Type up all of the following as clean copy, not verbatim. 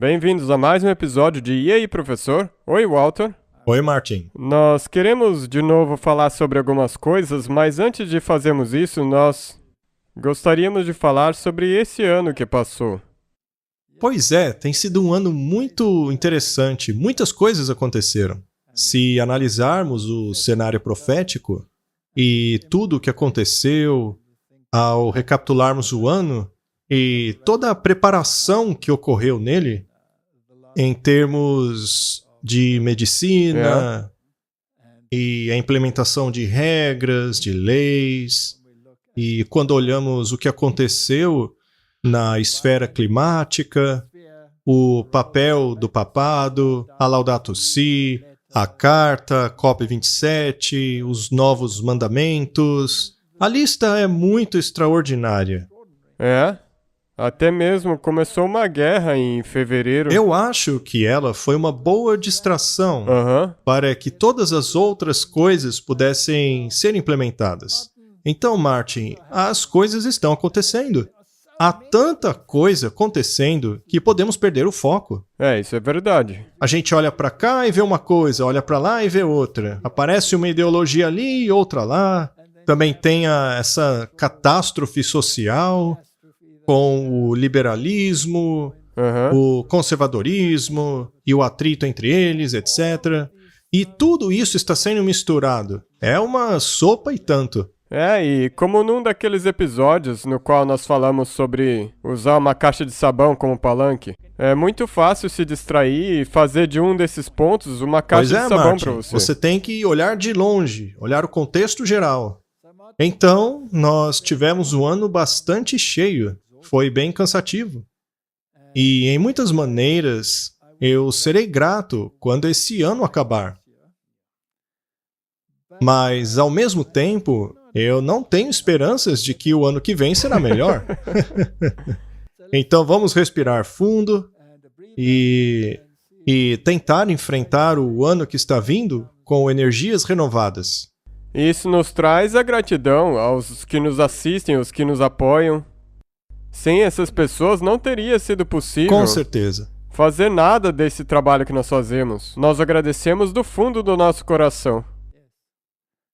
Bem-vindos a mais um episódio de E aí, professor? Oi, Walter. Oi, Martin. Nós queremos de novo falar sobre algumas coisas, mas antes de fazermos isso, nós gostaríamos de falar sobre esse ano que passou. Pois é, tem sido um ano muito interessante. Muitas coisas aconteceram. Se analisarmos o cenário profético e tudo o que aconteceu ao recapitularmos o ano e toda a preparação que ocorreu nele, em termos de medicina e a implementação de regras, de leis, e quando olhamos o que aconteceu na esfera climática, o papel do papado, a Laudato Si, a carta, COP27, os novos mandamentos. A lista é muito extraordinária. Até mesmo começou uma guerra em fevereiro. Eu acho que ela foi uma boa distração para que todas as outras coisas pudessem ser implementadas. Então, Martin, as coisas estão acontecendo. Há tanta coisa acontecendo que podemos perder o foco. Isso é verdade. A gente olha para cá e vê uma coisa, olha para lá e vê outra. Aparece uma ideologia ali e outra lá. Também tem essa catástrofe social com o liberalismo, o conservadorismo e o atrito entre eles, etc. E tudo isso está sendo misturado. É uma sopa e tanto. E como num daqueles episódios no qual nós falamos sobre usar uma caixa de sabão como palanque, é muito fácil se distrair e fazer de um desses pontos uma caixa de sabão para você. Você tem que olhar de longe, olhar o contexto geral. Então, nós tivemos um ano bastante cheio. Foi bem cansativo. E, em muitas maneiras, eu serei grato quando esse ano acabar. Mas, ao mesmo tempo, eu não tenho esperanças de que o ano que vem será melhor. Então, vamos respirar fundo e tentar enfrentar o ano que está vindo com energias renovadas. Isso nos traz a gratidão aos que nos assistem, aos que nos apoiam. Sem essas pessoas não teria sido possível Com certeza. fazer nada desse trabalho que nós fazemos. Nós agradecemos do fundo do nosso coração.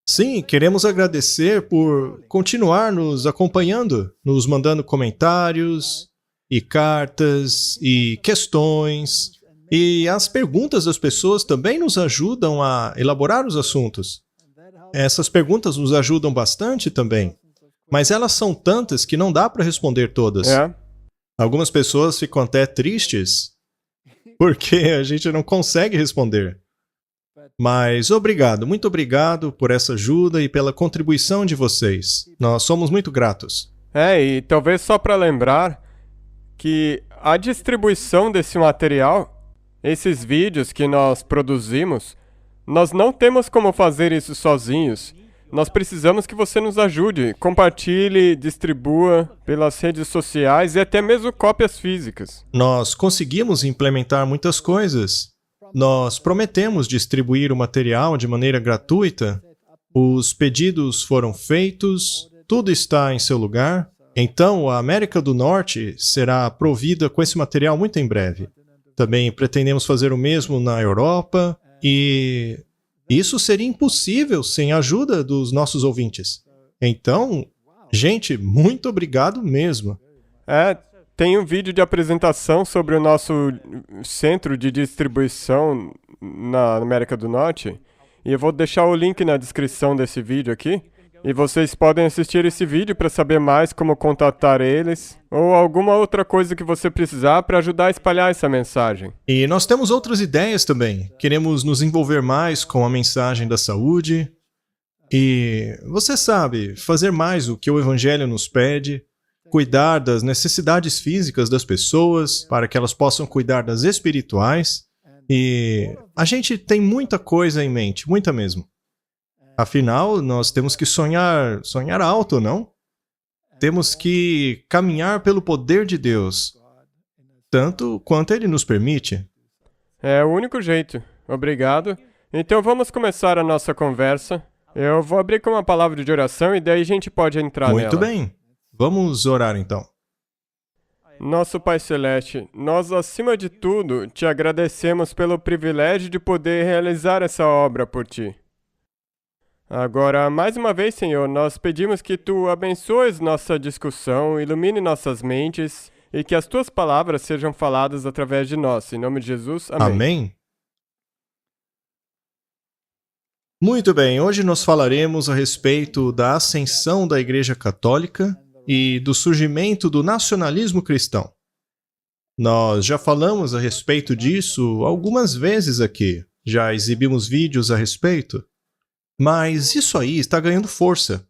Sim, queremos agradecer por continuar nos acompanhando, nos mandando comentários e cartas e questões. E as perguntas das pessoas também nos ajudam a elaborar os assuntos. Essas perguntas nos ajudam bastante também. Mas elas são tantas que não dá para responder todas. Algumas pessoas ficam até tristes porque a gente não consegue responder. Mas obrigado, muito obrigado por essa ajuda e pela contribuição de vocês. Nós somos muito gratos. E talvez só para lembrar que a distribuição desse material, esses vídeos que nós produzimos, nós não temos como fazer isso sozinhos. Nós precisamos que você nos ajude, compartilhe, distribua pelas redes sociais e até mesmo cópias físicas. Nós conseguimos implementar muitas coisas. Nós prometemos distribuir o material de maneira gratuita. Os pedidos foram feitos, tudo está em seu lugar. Então, a América do Norte será provida com esse material muito em breve. Também pretendemos fazer o mesmo na Europa e isso seria impossível sem a ajuda dos nossos ouvintes. Então, gente, muito obrigado mesmo. Tem um vídeo de apresentação sobre o nosso centro de distribuição na América do Norte. E eu vou deixar o link na descrição desse vídeo aqui. E vocês podem assistir esse vídeo para saber mais como contatar eles ou alguma outra coisa que você precisar para ajudar a espalhar essa mensagem. E nós temos outras ideias também. Queremos nos envolver mais com a mensagem da saúde. E você sabe, fazer mais o que o Evangelho nos pede, cuidar das necessidades físicas das pessoas para que elas possam cuidar das espirituais. E a gente tem muita coisa em mente, muita mesmo. Afinal, nós temos que sonhar alto, não? Temos que caminhar pelo poder de Deus, tanto quanto Ele nos permite. É o único jeito. Obrigado. Então vamos começar a nossa conversa. Eu vou abrir com uma palavra de oração e daí a gente pode entrar nela. Muito bem. Vamos orar então. Nosso Pai Celeste, nós, acima de tudo, te agradecemos pelo privilégio de poder realizar essa obra por ti. Agora, mais uma vez, Senhor, nós pedimos que tu abençoes nossa discussão, ilumine nossas mentes e que as tuas palavras sejam faladas através de nós. Em nome de Jesus, amém. Amém? Muito bem, hoje nós falaremos a respeito da ascensão da Igreja Católica e do surgimento do nacionalismo cristão. Nós já falamos a respeito disso algumas vezes aqui, já exibimos vídeos a respeito, mas isso aí está ganhando força.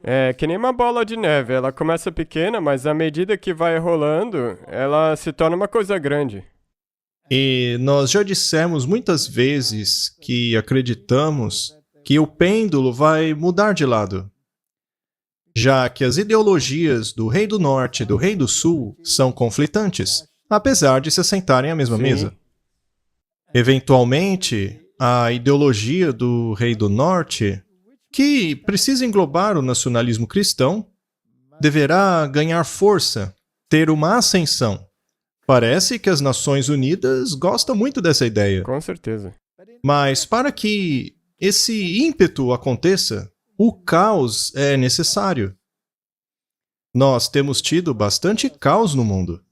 É que nem uma bola de neve, ela começa pequena, mas à medida que vai rolando, ela se torna uma coisa grande. E nós já dissemos muitas vezes que acreditamos que o pêndulo vai mudar de lado, já que as ideologias do Rei do Norte e do Rei do Sul são conflitantes, apesar de se assentarem à mesma Sim. mesa. Eventualmente, a ideologia do Rei do Norte, que precisa englobar o nacionalismo cristão, deverá ganhar força, ter uma ascensão. Parece que as Nações Unidas gostam muito dessa ideia. Com certeza. Mas para que esse ímpeto aconteça, o caos é necessário. Nós temos tido bastante caos no mundo.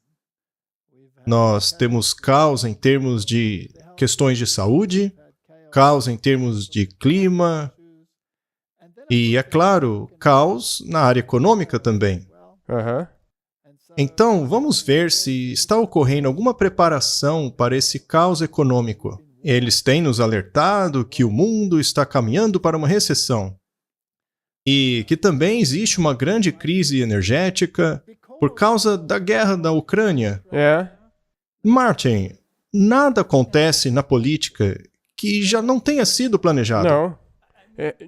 Nós temos caos em termos de questões de saúde, caos em termos de clima e, é claro, caos na área econômica também. Aham. Então, vamos ver se está ocorrendo alguma preparação para esse caos econômico. Eles têm nos alertado que o mundo está caminhando para uma recessão e que também existe uma grande crise energética por causa da guerra da Ucrânia. É. Martin, nada acontece na política que já não tenha sido planejado. Não.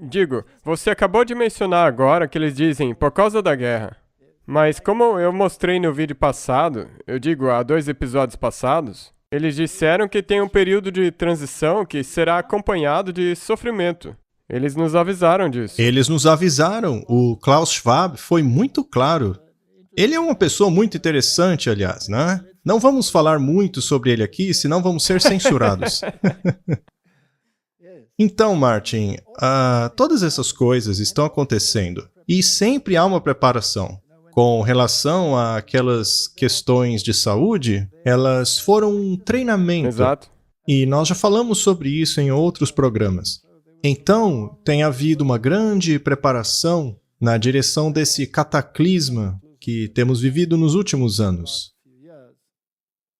Digo, você acabou de mencionar agora que eles dizem por causa da guerra. Mas como eu mostrei no vídeo passado, eu digo, há 2 episódios passados, eles disseram que tem um período de transição que será acompanhado de sofrimento. Eles nos avisaram disso. Eles nos avisaram. O Klaus Schwab foi muito claro. Ele é uma pessoa muito interessante, aliás, né? Não vamos falar muito sobre ele aqui, senão vamos ser censurados. Então, Martin, todas essas coisas estão acontecendo e sempre há uma preparação. Com relação àquelas questões de saúde, elas foram um treinamento. Exato. E nós já falamos sobre isso em outros programas. Então, tem havido uma grande preparação na direção desse cataclisma que temos vivido nos últimos anos.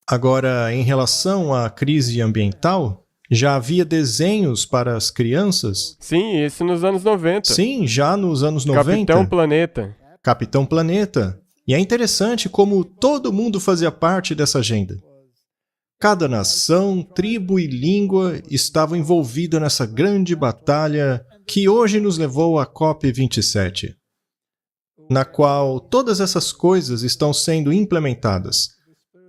Agora, em relação à crise ambiental, já havia desenhos para as crianças? Sim, isso nos anos 90. Sim, já nos anos 90. Capitão Planeta. Capitão Planeta. E é interessante como todo mundo fazia parte dessa agenda. Cada nação, tribo e língua estava envolvida nessa grande batalha que hoje nos levou à COP27, na qual todas essas coisas estão sendo implementadas.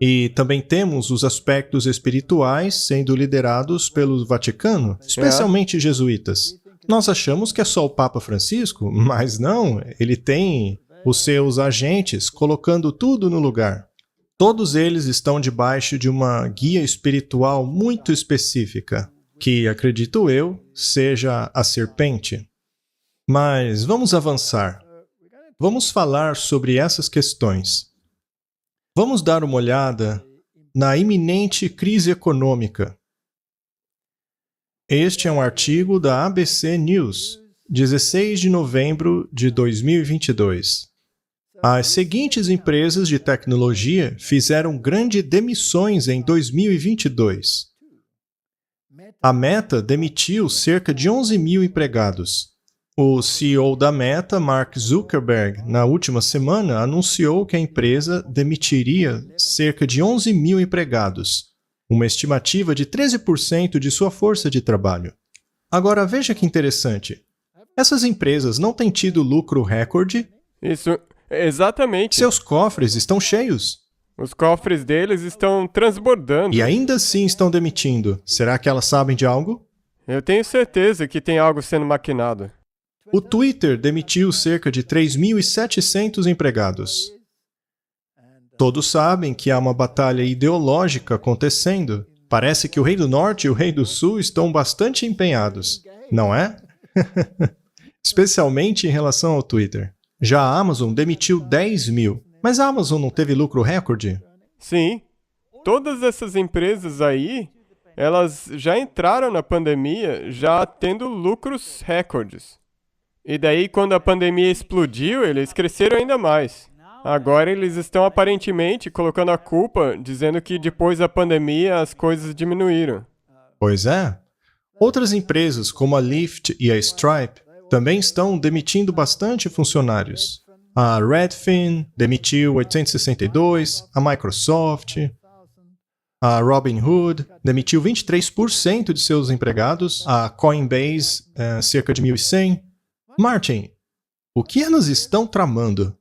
E também temos os aspectos espirituais sendo liderados pelo Vaticano, especialmente jesuítas. Nós achamos que é só o Papa Francisco, mas não, ele tem os seus agentes colocando tudo no lugar. Todos eles estão debaixo de uma guia espiritual muito específica, que, acredito eu, seja a serpente. Mas vamos avançar. Vamos falar sobre essas questões. Vamos dar uma olhada na iminente crise econômica. Este é um artigo da ABC News, 16 de novembro de 2022. As seguintes empresas de tecnologia fizeram grandes demissões em 2022. A Meta demitiu cerca de 11 mil empregados. O CEO da Meta, Mark Zuckerberg, na última semana, anunciou que a empresa demitiria cerca de 11 mil empregados, uma estimativa de 13% de sua força de trabalho. Agora, veja que interessante. Essas empresas não têm tido lucro recorde? Isso, exatamente. Seus cofres estão cheios. Os cofres deles estão transbordando. E ainda assim estão demitindo. Será que elas sabem de algo? Eu tenho certeza que tem algo sendo maquinado. O Twitter demitiu cerca de 3.700 empregados. Todos sabem que há uma batalha ideológica acontecendo. Parece que o Rei do Norte e o Rei do Sul estão bastante empenhados, não é? Especialmente em relação ao Twitter. Já a Amazon demitiu 10 mil, mas a Amazon não teve lucro recorde? Sim, todas essas empresas aí, elas já entraram na pandemia já tendo lucros recordes. E daí, quando a pandemia explodiu, eles cresceram ainda mais. Agora eles estão aparentemente colocando a culpa, dizendo que depois da pandemia as coisas diminuíram. Pois é. Outras empresas, como a Lyft e a Stripe, também estão demitindo bastante funcionários. A Redfin demitiu 862, a Microsoft, a Robinhood demitiu 23% de seus empregados, a Coinbase cerca de 1.100. Martin, o que elas estão tramando?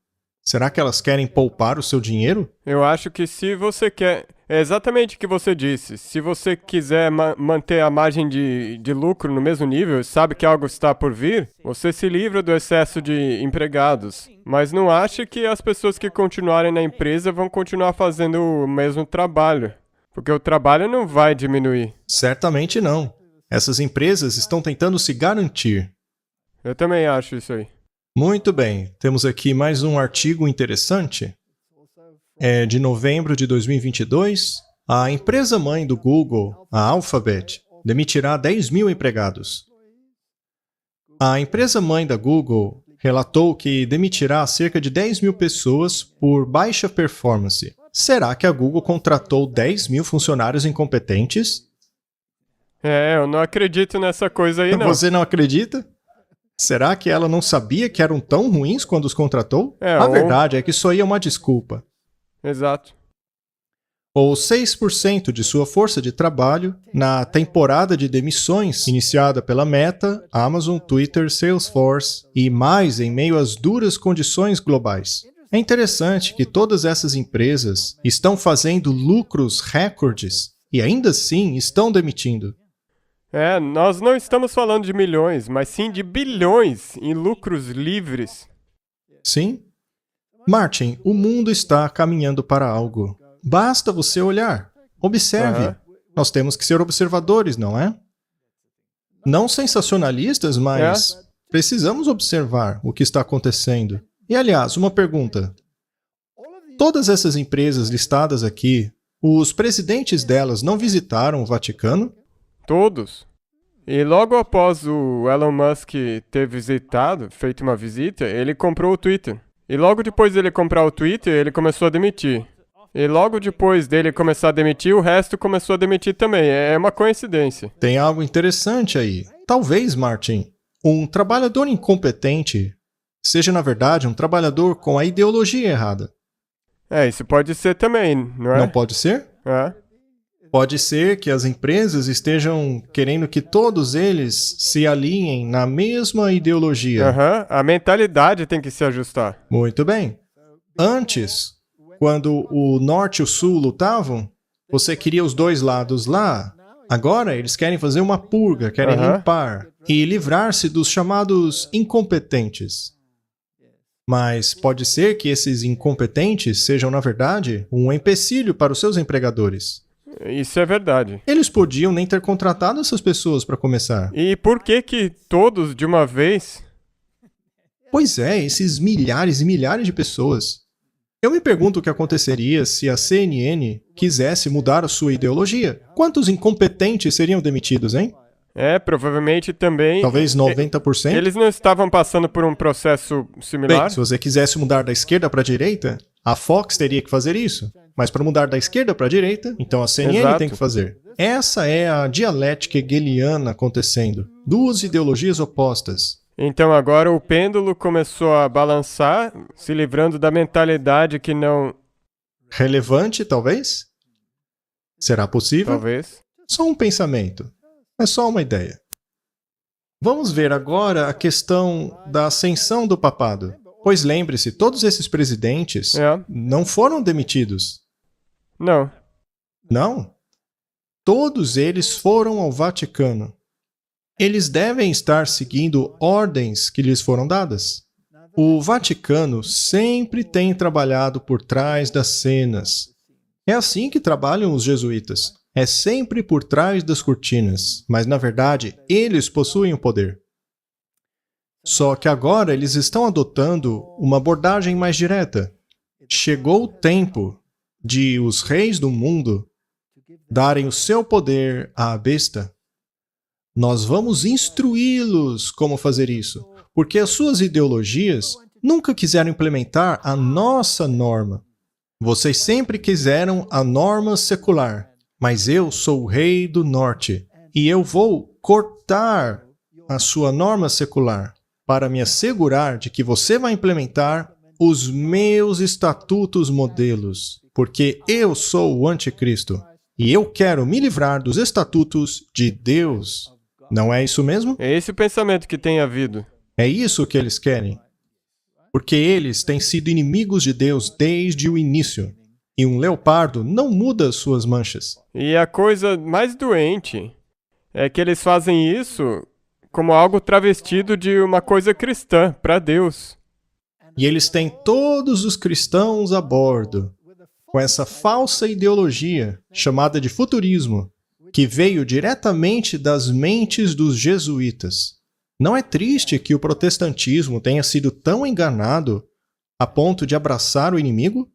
Será que elas querem poupar o seu dinheiro? Eu acho que se você quer... É exatamente o que você disse. Se você quiser manter a margem de lucro no mesmo nível e sabe que algo está por vir, você se livra do excesso de empregados. Mas não ache que as pessoas que continuarem na empresa vão continuar fazendo o mesmo trabalho. Porque o trabalho não vai diminuir. Certamente não. Essas empresas estão tentando se garantir. Eu também acho isso aí. Muito bem, temos aqui mais um artigo interessante. É de novembro de 2022. A empresa mãe do Google, a Alphabet, demitirá 10 mil empregados. A empresa mãe da Google relatou que demitirá cerca de 10 mil pessoas por baixa performance. Será que a Google contratou 10 mil funcionários incompetentes? Eu não acredito nessa coisa aí, não. Você não acredita? Será que ela não sabia que eram tão ruins quando os contratou? A verdade é que isso aí é uma desculpa. Exato. Ou 6% de sua força de trabalho na temporada de demissões iniciada pela Meta, Amazon, Twitter, Salesforce e mais em meio às duras condições globais. É interessante que todas essas empresas estão fazendo lucros recordes e ainda assim estão demitindo. Nós não estamos falando de milhões, mas sim de bilhões em lucros livres. Sim. Martin, o mundo está caminhando para algo. Basta você olhar. Observe. Nós temos que ser observadores, não é? Não sensacionalistas, mas precisamos observar o que está acontecendo. E, aliás, uma pergunta. Todas essas empresas listadas aqui, os presidentes delas não visitaram o Vaticano? Todos. E logo após o Elon Musk ter feito uma visita, ele comprou o Twitter. E logo depois dele comprar o Twitter, ele começou a demitir. E logo depois dele começar a demitir, o resto começou a demitir também. É uma coincidência. Tem algo interessante aí. Talvez, Martin, um trabalhador incompetente seja, na verdade, um trabalhador com a ideologia errada. Isso pode ser também, não é? Não pode ser? Pode ser que as empresas estejam querendo que todos eles se alinhem na mesma ideologia. A mentalidade tem que se ajustar. Muito bem. Antes, quando o Norte e o Sul lutavam, você queria os dois lados lá. Agora eles querem fazer uma purga, querem limpar e livrar-se dos chamados incompetentes. Mas pode ser que esses incompetentes sejam, na verdade, um empecilho para os seus empregadores. Isso é verdade. Eles podiam nem ter contratado essas pessoas para começar. E por que todos de uma vez? Pois é, esses milhares e milhares de pessoas. Eu me pergunto o que aconteceria se a CNN quisesse mudar a sua ideologia. Quantos incompetentes seriam demitidos, hein? Provavelmente também... Talvez 90%? Eles não estavam passando por um processo similar? Bem, se você quisesse mudar da esquerda para a direita, a Fox teria que fazer isso. Mas para mudar da esquerda para a direita, então a CNN tem que fazer. Essa é a dialética hegeliana acontecendo. Duas ideologias opostas. Então agora o pêndulo começou a balançar, se livrando da mentalidade que não... Relevante, talvez? Será possível? Talvez. Só um pensamento. É só uma ideia. Vamos ver agora a questão da ascensão do papado. Pois lembre-se, todos esses presidentes não foram demitidos. Não. Não? Todos eles foram ao Vaticano. Eles devem estar seguindo ordens que lhes foram dadas. O Vaticano sempre tem trabalhado por trás das cenas. É assim que trabalham os jesuítas. É sempre por trás das cortinas, mas na verdade, eles possuem o poder. Só que agora eles estão adotando uma abordagem mais direta. Chegou o tempo de os reis do mundo darem o seu poder à besta. Nós vamos instruí-los como fazer isso, porque as suas ideologias nunca quiseram implementar a nossa norma. Vocês sempre quiseram a norma secular, mas eu sou o rei do norte e eu vou cortar a sua norma secular para me assegurar de que você vai implementar os meus estatutos modelos, porque eu sou o anticristo e eu quero me livrar dos estatutos de Deus. Não é isso mesmo? É esse o pensamento que tem havido. É isso que eles querem. Porque eles têm sido inimigos de Deus desde o início. E um leopardo não muda suas manchas. E a coisa mais doente é que eles fazem isso como algo travestido de uma coisa cristã para Deus. E eles têm todos os cristãos a bordo, com essa falsa ideologia chamada de futurismo, que veio diretamente das mentes dos jesuítas. Não é triste que o protestantismo tenha sido tão enganado a ponto de abraçar o inimigo?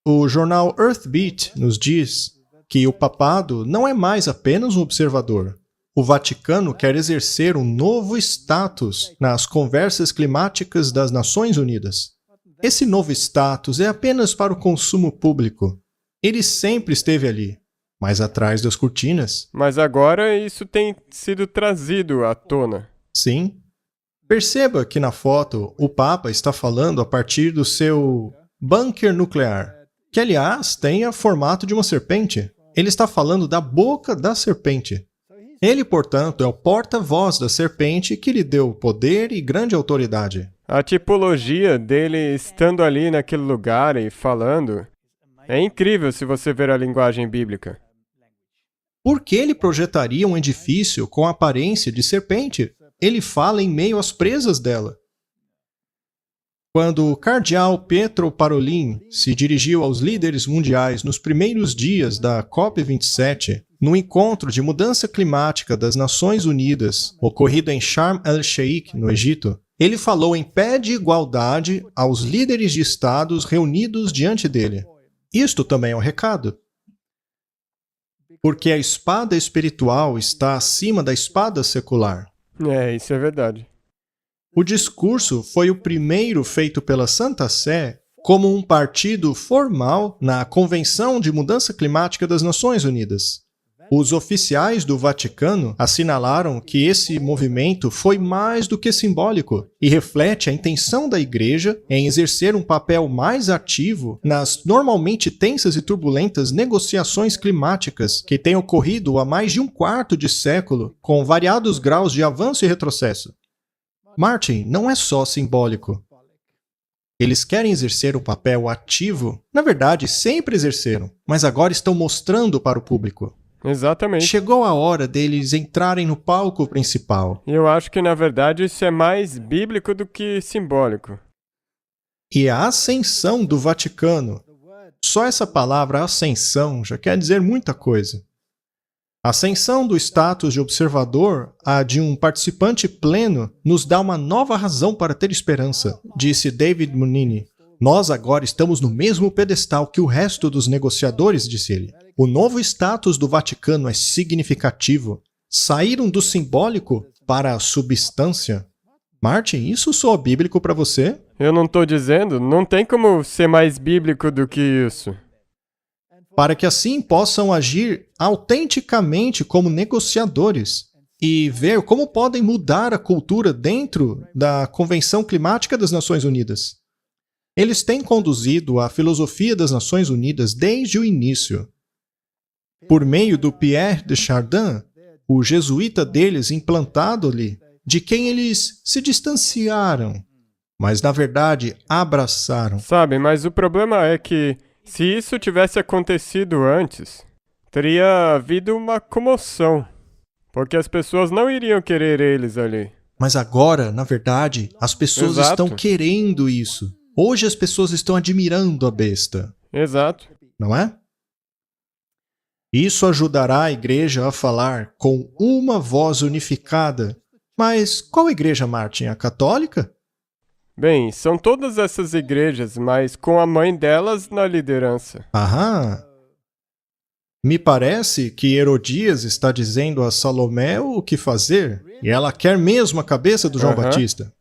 O jornal Earthbeat nos diz que o papado não é mais apenas um observador. O Vaticano quer exercer um novo status nas conversas climáticas das Nações Unidas. Esse novo status é apenas para o consumo público. Ele sempre esteve ali, mas atrás das cortinas. Mas agora isso tem sido trazido à tona. Sim. Perceba que na foto o Papa está falando a partir do seu bunker nuclear, que aliás tem o formato de uma serpente. Ele está falando da boca da serpente. Ele, portanto, é o porta-voz da serpente que lhe deu poder e grande autoridade. A tipologia dele estando ali naquele lugar e falando é incrível se você ver a linguagem bíblica. Por que ele projetaria um edifício com a aparência de serpente? Ele fala em meio às presas dela. Quando o cardeal Pietro Parolin se dirigiu aos líderes mundiais nos primeiros dias da COP27, no encontro de mudança climática das Nações Unidas, ocorrido em Sharm el-Sheikh, no Egito, ele falou em pé de igualdade aos líderes de estados reunidos diante dele. Isto também é um recado. Porque a espada espiritual está acima da espada secular. É, isso é verdade. O discurso foi o primeiro feito pela Santa Sé como um partido formal na Convenção de Mudança Climática das Nações Unidas. Os oficiais do Vaticano assinalaram que esse movimento foi mais do que simbólico e reflete a intenção da Igreja em exercer um papel mais ativo nas normalmente tensas e turbulentas negociações climáticas que têm ocorrido há mais de um quarto de século, com variados graus de avanço e retrocesso. Martin, não é só simbólico. Eles querem exercer um papel ativo, na verdade, sempre exerceram, mas agora estão mostrando para o público. Exatamente. Chegou a hora deles entrarem no palco principal. E eu acho que, na verdade, isso é mais bíblico do que simbólico. E a ascensão do Vaticano. Só essa palavra ascensão já quer dizer muita coisa. A ascensão do status de observador a de um participante pleno nos dá uma nova razão para ter esperança, disse David Munini. Nós agora estamos no mesmo pedestal que o resto dos negociadores, disse ele. O novo status do Vaticano é significativo. Saíram do simbólico para a substância. Martin, isso soa bíblico para você? Eu não estou dizendo, não tem como ser mais bíblico do que isso. Para que assim possam agir autenticamente como negociadores e ver como podem mudar a cultura dentro da Convenção Climática das Nações Unidas. Eles têm conduzido a filosofia das Nações Unidas desde o início. Por meio do Pierre de Chardin, o jesuíta deles implantado ali, de quem eles se distanciaram, mas na verdade abraçaram. Sabe, mas o problema é que se isso tivesse acontecido antes, teria havido uma comoção, porque as pessoas não iriam querer eles ali. Mas agora, na verdade, as pessoas Exato. estão querendo isso. Hoje as pessoas estão admirando a besta, Exato. não é? Isso ajudará a igreja a falar com uma voz unificada. Mas qual igreja, Martin? A católica? Bem, são todas essas igrejas, mas com a mãe delas na liderança. Aham. Me parece que Herodias está dizendo a Salomé o que fazer, e ela quer mesmo a cabeça do João Aham. Batista.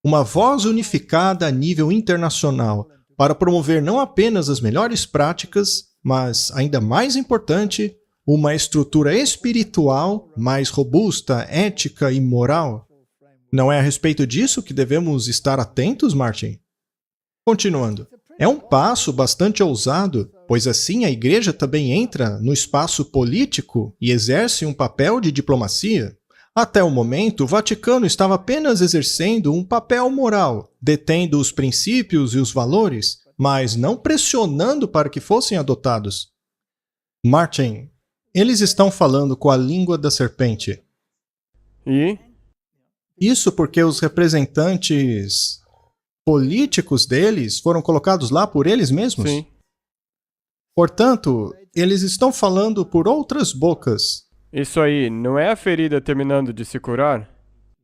Uma voz unificada a nível internacional para promover não apenas as melhores práticas, mas, ainda mais importante, uma estrutura espiritual mais robusta, ética e moral. Não é a respeito disso que devemos estar atentos, Martin? Continuando. É um passo bastante ousado, pois assim a igreja também entra no espaço político e exerce um papel de diplomacia. Até o momento, o Vaticano estava apenas exercendo um papel moral, detendo os princípios e os valores, mas não pressionando para que fossem adotados. Martin, eles estão falando com a língua da serpente. E? Isso porque os representantes políticos deles foram colocados lá por eles mesmos? Sim. Portanto, eles estão falando por outras bocas. Isso aí, não é a ferida terminando de se curar?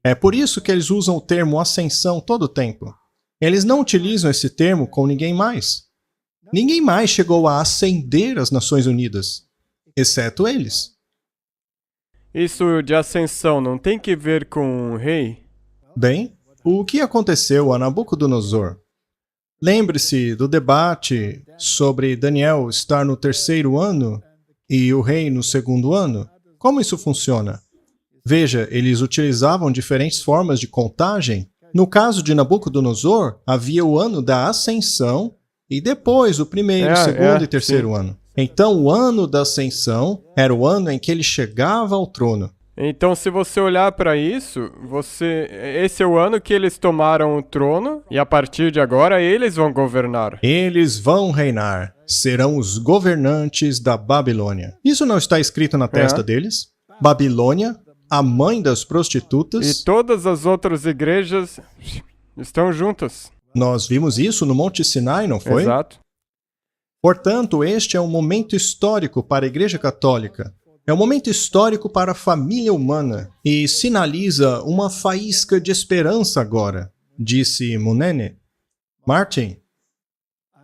É por isso que eles usam o termo ascensão todo o tempo. Eles não utilizam esse termo com ninguém mais. Ninguém mais chegou a ascender as Nações Unidas, exceto eles. Isso de ascensão não tem que ver com um rei? Bem, o que aconteceu a Nabucodonosor? Lembre-se do debate sobre Daniel estar no 3º ano e o rei no 2º ano? Como isso funciona? Veja, eles utilizavam diferentes formas de contagem. No caso de Nabucodonosor, havia o ano da ascensão e depois o 1º, 2º e 3º ano. Então, o ano da ascensão era o ano em que ele chegava ao trono. Então, se você olhar para isso, esse é o ano que eles tomaram o trono e a partir de agora eles vão governar. Eles vão reinar, serão os governantes da Babilônia. Isso não está escrito na testa deles? Babilônia, a mãe das prostitutas. E todas as outras igrejas estão juntas. Nós vimos isso no Monte Sinai, não foi? Exato. Portanto, este é um momento histórico para a Igreja Católica. É um momento histórico para a família humana e sinaliza uma faísca de esperança agora, disse Munene. Martin,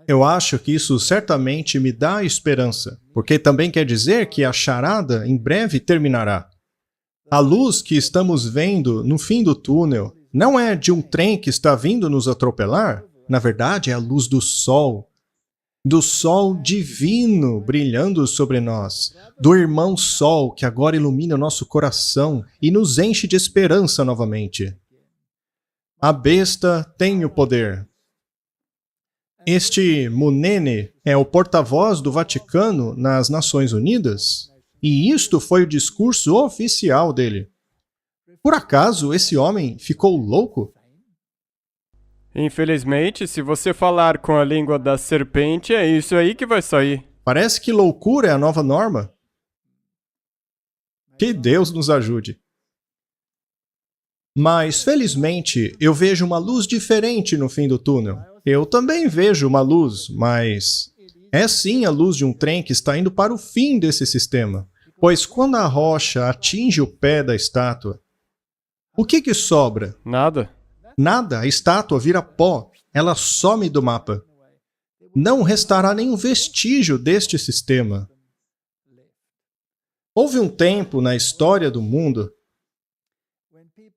eu acho que isso certamente me dá esperança, porque também quer dizer que a charada em breve terminará. A luz que estamos vendo no fim do túnel não é de um trem que está vindo nos atropelar, na verdade é a luz do sol divino brilhando sobre nós, do irmão sol que agora ilumina o nosso coração e nos enche de esperança novamente. A besta tem o poder. Este Munene é o porta-voz do Vaticano nas Nações Unidas, e isto foi o discurso oficial dele. Por acaso esse homem ficou louco? Infelizmente, se você falar com a língua da serpente, é isso aí que vai sair. Parece que loucura é a nova norma. Que Deus nos ajude. Mas, felizmente, eu vejo uma luz diferente no fim do túnel. Eu também vejo uma luz, mas é sim a luz de um trem que está indo para o fim desse sistema. Pois quando a rocha atinge o pé da estátua, o que sobra? Nada. Nada, a estátua vira pó, ela some do mapa. Não restará nenhum vestígio deste sistema. Houve um tempo na história do mundo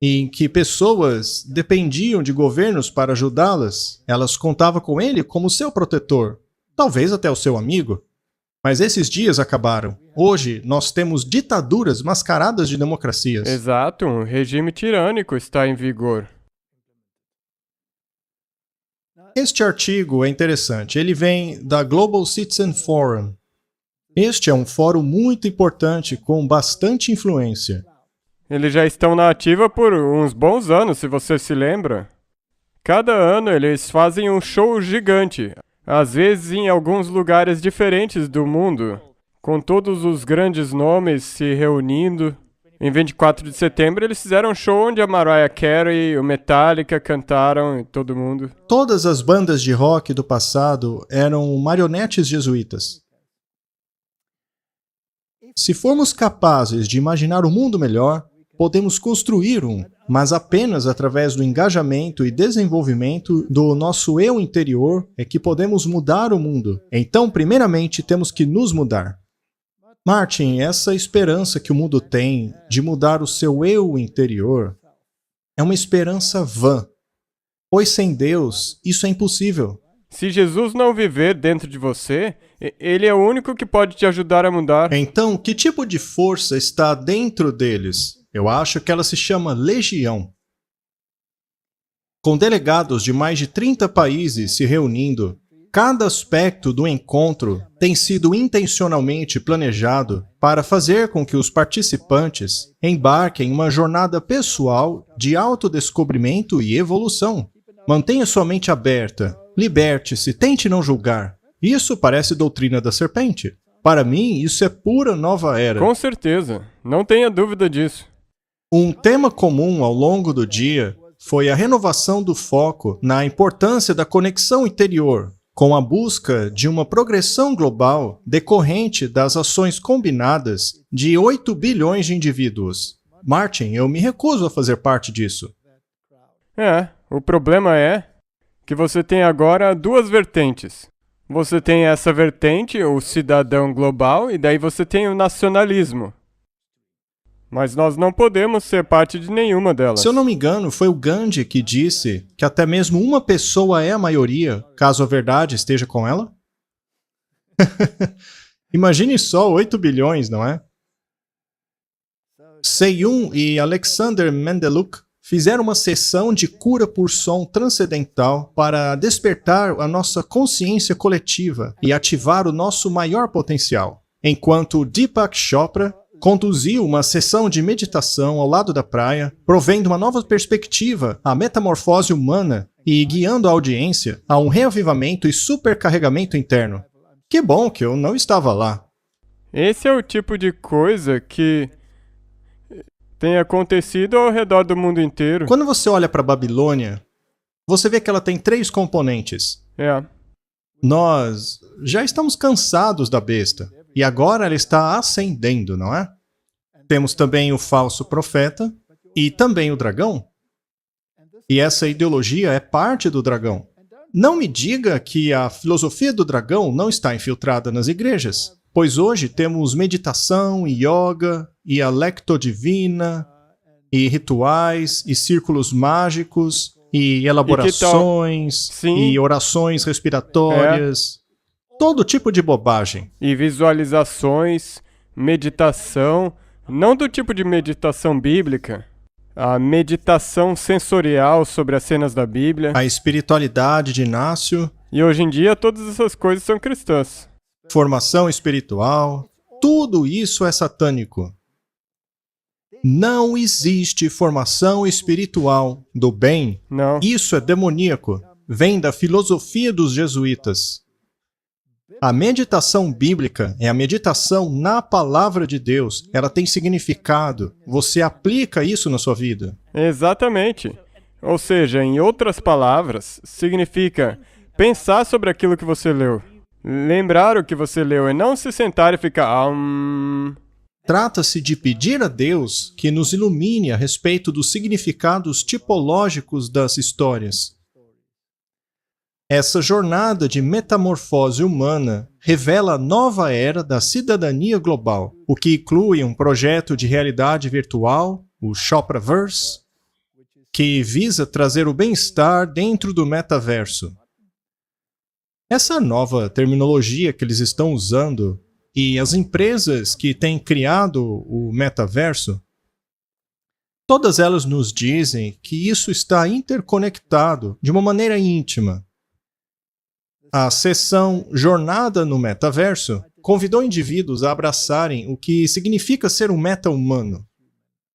em que pessoas dependiam de governos para ajudá-las. Elas contavam com ele como seu protetor, talvez até o seu amigo. Mas esses dias acabaram. Hoje, nós temos ditaduras mascaradas de democracias. Exato, um regime tirânico está em vigor. Este artigo é interessante. Ele vem da Global Citizen Forum. Este é um fórum muito importante, com bastante influência. Eles já estão na ativa por uns bons anos, se você se lembra. Cada ano eles fazem um show gigante, às vezes em alguns lugares diferentes do mundo, com todos os grandes nomes se reunindo. Em 24 de setembro, eles fizeram um show onde a Mariah Carey e o Metallica cantaram e todo mundo. Todas as bandas de rock do passado eram marionetes jesuítas. Se formos capazes de imaginar um mundo melhor, podemos construir um, mas apenas através do engajamento e desenvolvimento do nosso eu interior é que podemos mudar o mundo. Então, primeiramente, temos que nos mudar. Martin, essa esperança que o mundo tem de mudar o seu eu interior é uma esperança vã, pois sem Deus isso é impossível. Se Jesus não viver dentro de você, ele é o único que pode te ajudar a mudar. Então, que tipo de força está dentro deles? Eu acho que ela se chama Legião. Com delegados de mais de 30 países se reunindo, cada aspecto do encontro tem sido intencionalmente planejado para fazer com que os participantes embarquem em uma jornada pessoal de autodescobrimento e evolução. Mantenha sua mente aberta, liberte-se, tente não julgar. Isso parece doutrina da serpente. Para mim, isso é pura nova era. Com certeza, não tenha dúvida disso. Um tema comum ao longo do dia foi a renovação do foco na importância da conexão interior, com a busca de uma progressão global decorrente das ações combinadas de 8 bilhões de indivíduos. Martin, eu me recuso a fazer parte disso. O problema é que você tem agora duas vertentes. Você tem essa vertente, o cidadão global, e daí você tem o nacionalismo. Mas nós não podemos ser parte de nenhuma delas. Se eu não me engano, foi o Gandhi que disse que até mesmo uma pessoa é a maioria, caso a verdade esteja com ela? Imagine só 8 bilhões, não é? Se-Yun e Alexander Mendeluk fizeram uma sessão de cura por som transcendental para despertar a nossa consciência coletiva e ativar o nosso maior potencial, enquanto Deepak Chopra conduziu uma sessão de meditação ao lado da praia, provendo uma nova perspectiva à metamorfose humana e guiando a audiência a um reavivamento e supercarregamento interno. Que bom que eu não estava lá. Esse é o tipo de coisa que tem acontecido ao redor do mundo inteiro. Quando você olha para a Babilônia, você vê que ela tem 3 componentes. Nós já estamos cansados da besta. E agora ela está ascendendo, não é? Temos também o falso profeta e também o dragão. E essa ideologia é parte do dragão. Não me diga que a filosofia do dragão não está infiltrada nas igrejas, pois hoje temos meditação e yoga e a lectodivina e rituais e círculos mágicos e elaborações e orações respiratórias. Todo tipo de bobagem. E visualizações, meditação, não do tipo de meditação bíblica, a meditação sensorial sobre as cenas da Bíblia. A espiritualidade de Inácio. E hoje em dia todas essas coisas são cristãs. Formação espiritual. Tudo isso é satânico. Não existe formação espiritual do bem. Não. Isso é demoníaco. Vem da filosofia dos jesuítas. A meditação bíblica é a meditação na palavra de Deus. Ela tem significado. Você aplica isso na sua vida. Exatamente. Ou seja, em outras palavras, significa pensar sobre aquilo que você leu. Lembrar o que você leu e não se sentar e ficar... Trata-se de pedir a Deus que nos ilumine a respeito dos significados tipológicos das histórias. Essa jornada de metamorfose humana revela a nova era da cidadania global, o que inclui um projeto de realidade virtual, o Chopraverse, que visa trazer o bem-estar dentro do metaverso. Essa nova terminologia que eles estão usando e as empresas que têm criado o metaverso, todas elas nos dizem que isso está interconectado de uma maneira íntima. A sessão Jornada no Metaverso convidou indivíduos a abraçarem o que significa ser um meta-humano.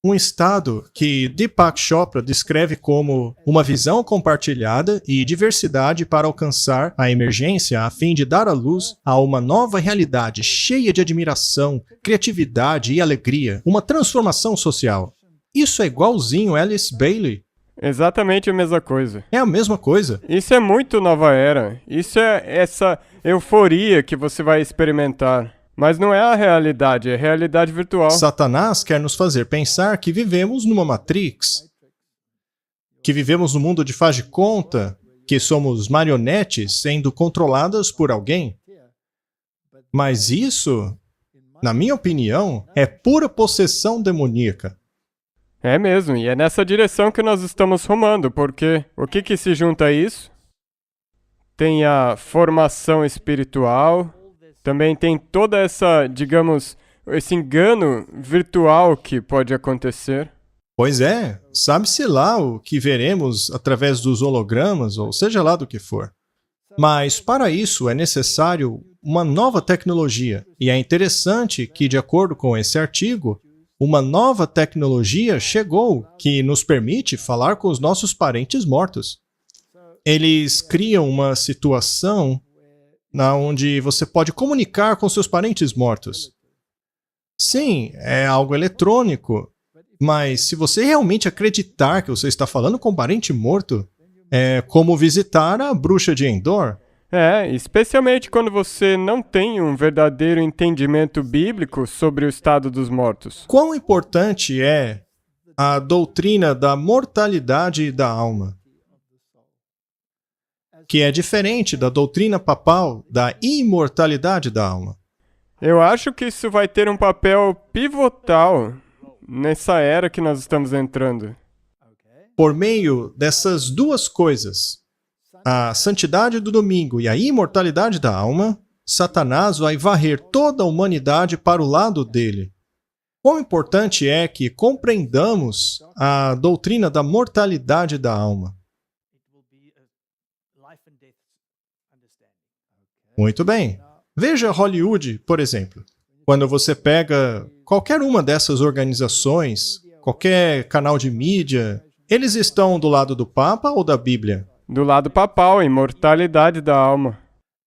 Um estado que Deepak Chopra descreve como uma visão compartilhada e diversidade para alcançar a emergência a fim de dar à luz a uma nova realidade cheia de admiração, criatividade e alegria, uma transformação social. Isso é igualzinho Alice Bailey. Exatamente a mesma coisa. É a mesma coisa. Isso é muito nova era. Isso é essa euforia que você vai experimentar. Mas não é a realidade, é a realidade virtual. Satanás quer nos fazer pensar que vivemos numa Matrix, que vivemos num mundo de faz de conta, que somos marionetes sendo controladas por alguém. Mas isso, na minha opinião, é pura possessão demoníaca. É mesmo, e é nessa direção que nós estamos rumando, porque o que se junta a isso? Tem a formação espiritual, também tem toda essa, digamos, esse engano virtual que pode acontecer. Pois é, sabe-se lá o que veremos através dos hologramas, ou seja lá do que for. Mas para isso é necessário uma nova tecnologia, e é interessante que, de acordo com esse artigo, uma nova tecnologia chegou que nos permite falar com os nossos parentes mortos. Eles criam uma situação onde você pode comunicar com seus parentes mortos. Sim, é algo eletrônico, mas se você realmente acreditar que você está falando com um parente morto, é como visitar a bruxa de Endor. É, especialmente quando você não tem um verdadeiro entendimento bíblico sobre o estado dos mortos. Quão importante é a doutrina da mortalidade da alma, que é diferente da doutrina papal da imortalidade da alma. Eu acho que isso vai ter um papel pivotal nessa era que nós estamos entrando. Por meio dessas duas coisas, a santidade do domingo e a imortalidade da alma, Satanás vai varrer toda a humanidade para o lado dele. Quão importante é que compreendamos a doutrina da mortalidade da alma. Muito bem. Veja Hollywood, por exemplo. Quando você pega qualquer uma dessas organizações, qualquer canal de mídia, eles estão do lado do Papa ou da Bíblia? Do lado papal, imortalidade da alma.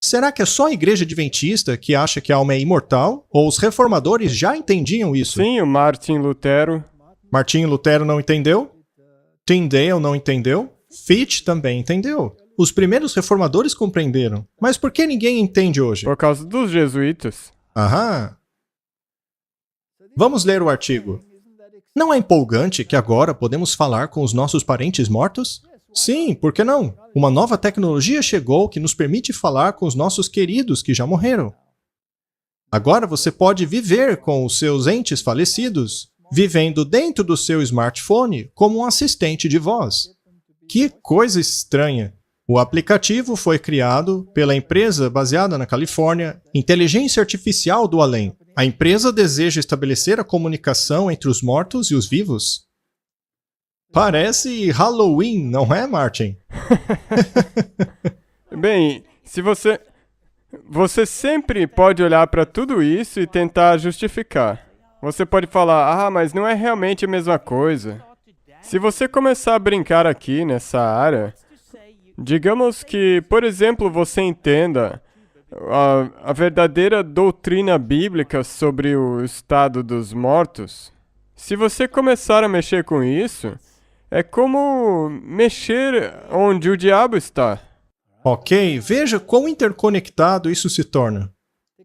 Será que é só a igreja adventista que acha que a alma é imortal? Ou os reformadores já entendiam isso? Sim, o Martin Lutero. Martinho Lutero não entendeu? Tyndale não entendeu? Fichte também entendeu. Os primeiros reformadores compreenderam. Mas por que ninguém entende hoje? Por causa dos jesuítas. Aham. Vamos ler o artigo. Não é empolgante que agora podemos falar com os nossos parentes mortos? Sim, por que não? Uma nova tecnologia chegou que nos permite falar com os nossos queridos que já morreram. Agora você pode viver com os seus entes falecidos, vivendo dentro do seu smartphone como um assistente de voz. Que coisa estranha! O aplicativo foi criado pela empresa baseada na Califórnia, Inteligência Artificial do Além. A empresa deseja estabelecer a comunicação entre os mortos e os vivos. Parece Halloween, não é, Martin? Bem, se você... Você sempre pode olhar para tudo isso e tentar justificar. Você pode falar, mas não é realmente a mesma coisa. Se você começar a brincar aqui nessa área, digamos que, por exemplo, você entenda a verdadeira doutrina bíblica sobre o estado dos mortos. Se você começar a mexer com isso, é como mexer onde o diabo está. Ok, veja quão interconectado isso se torna.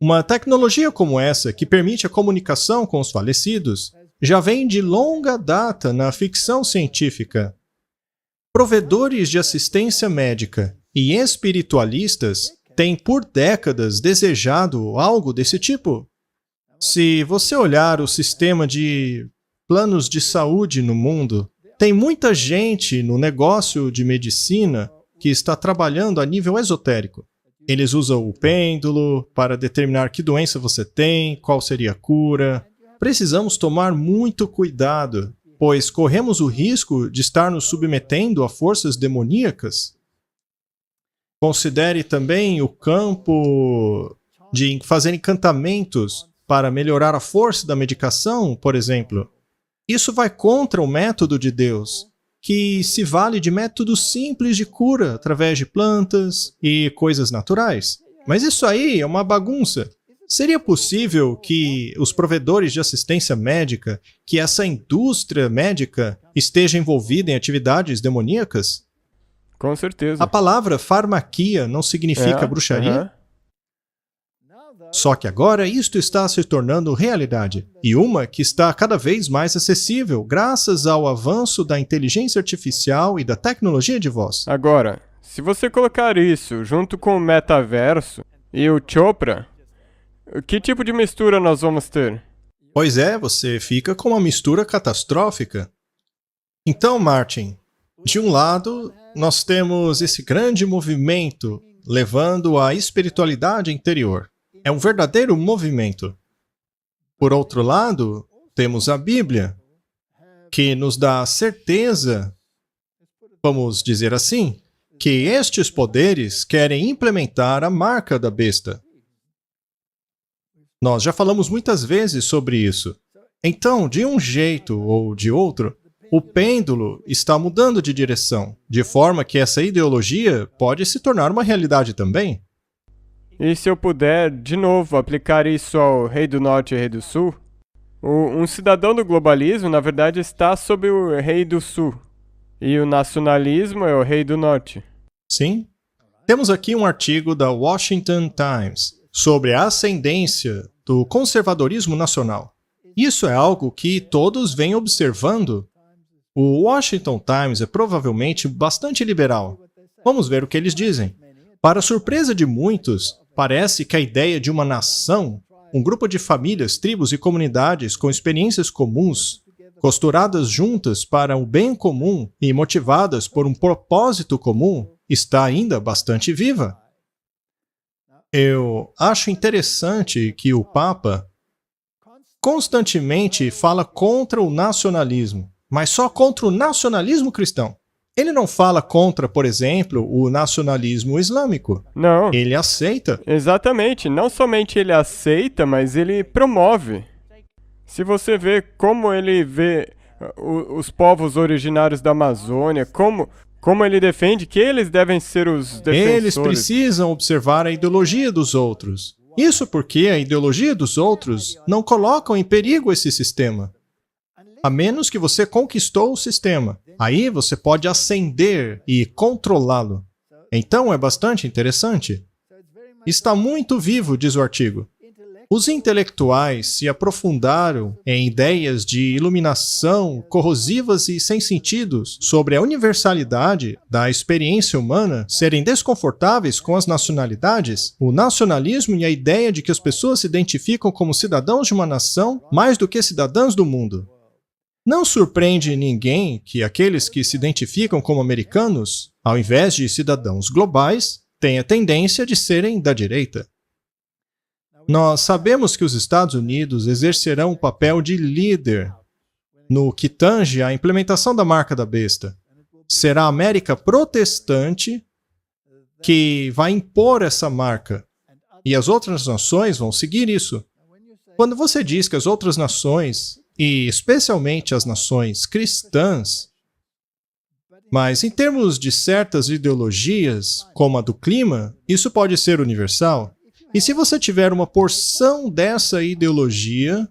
Uma tecnologia como essa, que permite a comunicação com os falecidos, já vem de longa data na ficção científica. Provedores de assistência médica e espiritualistas têm por décadas desejado algo desse tipo. Se você olhar o sistema de planos de saúde no mundo, tem muita gente no negócio de medicina que está trabalhando a nível esotérico. Eles usam o pêndulo para determinar que doença você tem, qual seria a cura. Precisamos tomar muito cuidado, pois corremos o risco de estar nos submetendo a forças demoníacas. Considere também o campo de fazer encantamentos para melhorar a força da medicação, por exemplo. Isso vai contra o método de Deus, que se vale de métodos simples de cura através de plantas e coisas naturais. Mas isso aí é uma bagunça. Seria possível que os provedores de assistência médica, que essa indústria médica esteja envolvida em atividades demoníacas? Com certeza. A palavra farmaquia não significa bruxaria? aham. Só que agora isto está se tornando realidade, e uma que está cada vez mais acessível graças ao avanço da inteligência artificial e da tecnologia de voz. Agora, se você colocar isso junto com o metaverso e o Chopra, que tipo de mistura nós vamos ter? Pois é, você fica com uma mistura catastrófica. Então, Martin, de um lado, nós temos esse grande movimento levando à espiritualidade interior. É um verdadeiro movimento. Por outro lado, temos a Bíblia, que nos dá a certeza, vamos dizer assim, que estes poderes querem implementar a marca da besta. Nós já falamos muitas vezes sobre isso. Então, de um jeito ou de outro, o pêndulo está mudando de direção, de forma que essa ideologia pode se tornar uma realidade também. E se eu puder, de novo, aplicar isso ao Rei do Norte e Rei do Sul? Um cidadão do globalismo, na verdade, está sob o Rei do Sul. E o nacionalismo é o Rei do Norte. Sim. Temos aqui um artigo da Washington Times sobre a ascendência do conservadorismo nacional. Isso é algo que todos vêm observando. O Washington Times é provavelmente bastante liberal. Vamos ver o que eles dizem. Para surpresa de muitos, parece que a ideia de uma nação, um grupo de famílias, tribos e comunidades com experiências comuns, costuradas juntas para o bem comum e motivadas por um propósito comum, está ainda bastante viva. Eu acho interessante que o Papa constantemente fala contra o nacionalismo, mas só contra o nacionalismo cristão. Ele não fala contra, por exemplo, o nacionalismo islâmico. Não. Ele aceita. Exatamente. Não somente ele aceita, mas ele promove. Se você vê como ele vê os povos originários da Amazônia, como ele defende que eles devem ser os defensores. Eles precisam observar a ideologia dos outros. Isso porque a ideologia dos outros não colocam em perigo esse sistema. A menos que você conquistou o sistema. Aí você pode ascender e controlá-lo. Então é bastante interessante. Está muito vivo, diz o artigo. Os intelectuais se aprofundaram em ideias de iluminação corrosivas e sem sentidos sobre a universalidade da experiência humana serem desconfortáveis com as nacionalidades, o nacionalismo e a ideia de que as pessoas se identificam como cidadãos de uma nação mais do que cidadãs do mundo. Não surpreende ninguém que aqueles que se identificam como americanos, ao invés de cidadãos globais, tenham a tendência de serem da direita. Nós sabemos que os Estados Unidos exercerão um papel de líder no que tange à implementação da marca da besta. Será a América protestante que vai impor essa marca, e as outras nações vão seguir isso. Quando você diz que as outras nações, e especialmente as nações cristãs, mas em termos de certas ideologias, como a do clima, isso pode ser universal. E se você tiver uma porção dessa ideologia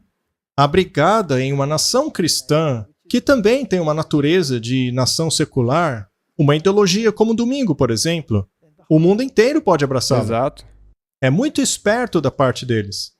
abrigada em uma nação cristã, que também tem uma natureza de nação secular, uma ideologia como o domingo, por exemplo, o mundo inteiro pode abraçá-la. Exato. É muito esperto da parte deles.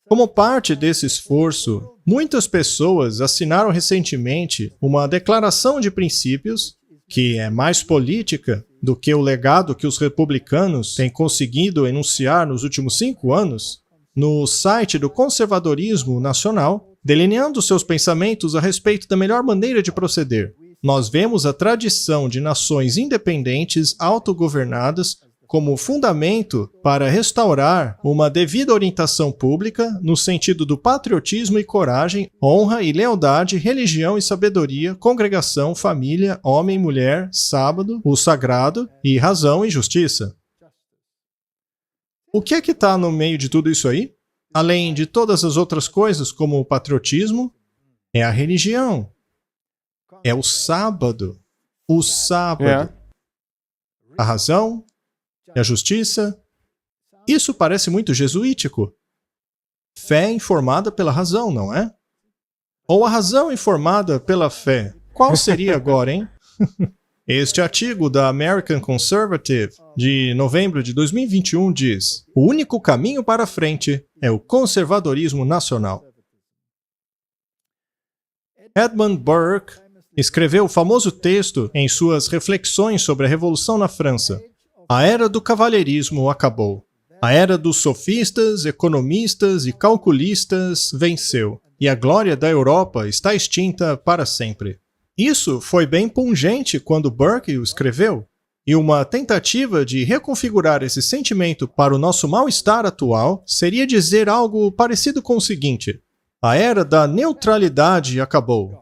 Como parte desse esforço, muitas pessoas assinaram recentemente uma declaração de princípios que é mais política do que o legado que os republicanos têm conseguido enunciar nos últimos 5 anos, no site do Conservadorismo Nacional, delineando seus pensamentos a respeito da melhor maneira de proceder. Nós vemos a tradição de nações independentes autogovernadas como fundamento para restaurar uma devida orientação pública no sentido do patriotismo e coragem, honra e lealdade, religião e sabedoria, congregação, família, homem, mulher, sábado, o sagrado e razão e justiça. O que é que está no meio de tudo isso aí? Além de todas as outras coisas como o patriotismo, É a religião. É o sábado. O sábado. A razão e a justiça. Isso parece muito jesuítico. Fé informada pela razão, não é? Ou a razão informada pela fé? Qual seria agora, hein? Este artigo da American Conservative, de novembro de 2021, diz: o único caminho para a frente é o conservadorismo nacional. Edmund Burke escreveu o famoso texto em suas reflexões sobre a Revolução na França. A era do cavalheirismo acabou. A era dos sofistas, economistas e calculistas venceu. E a glória da Europa está extinta para sempre. Isso foi bem pungente quando Burke o escreveu, e uma tentativa de reconfigurar esse sentimento para o nosso mal-estar atual seria dizer algo parecido com o seguinte: a era da neutralidade acabou.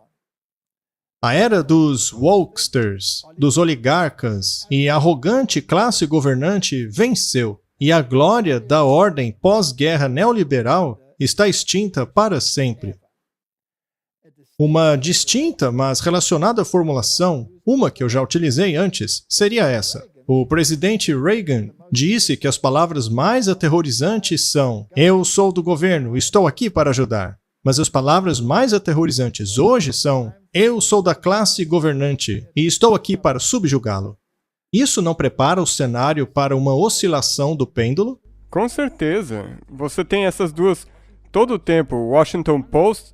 A era dos wokesters, dos oligarcas e arrogante classe governante venceu, e a glória da ordem pós-guerra neoliberal está extinta para sempre. Uma distinta, mas relacionada formulação, uma que eu já utilizei antes, seria essa. O presidente Reagan disse que as palavras mais aterrorizantes são: eu sou do governo, estou aqui para ajudar. Mas as palavras mais aterrorizantes hoje são: eu sou da classe governante e estou aqui para subjugá-lo. Isso não prepara o cenário para uma oscilação do pêndulo? Com certeza. Você tem essas duas todo o tempo. O Washington Post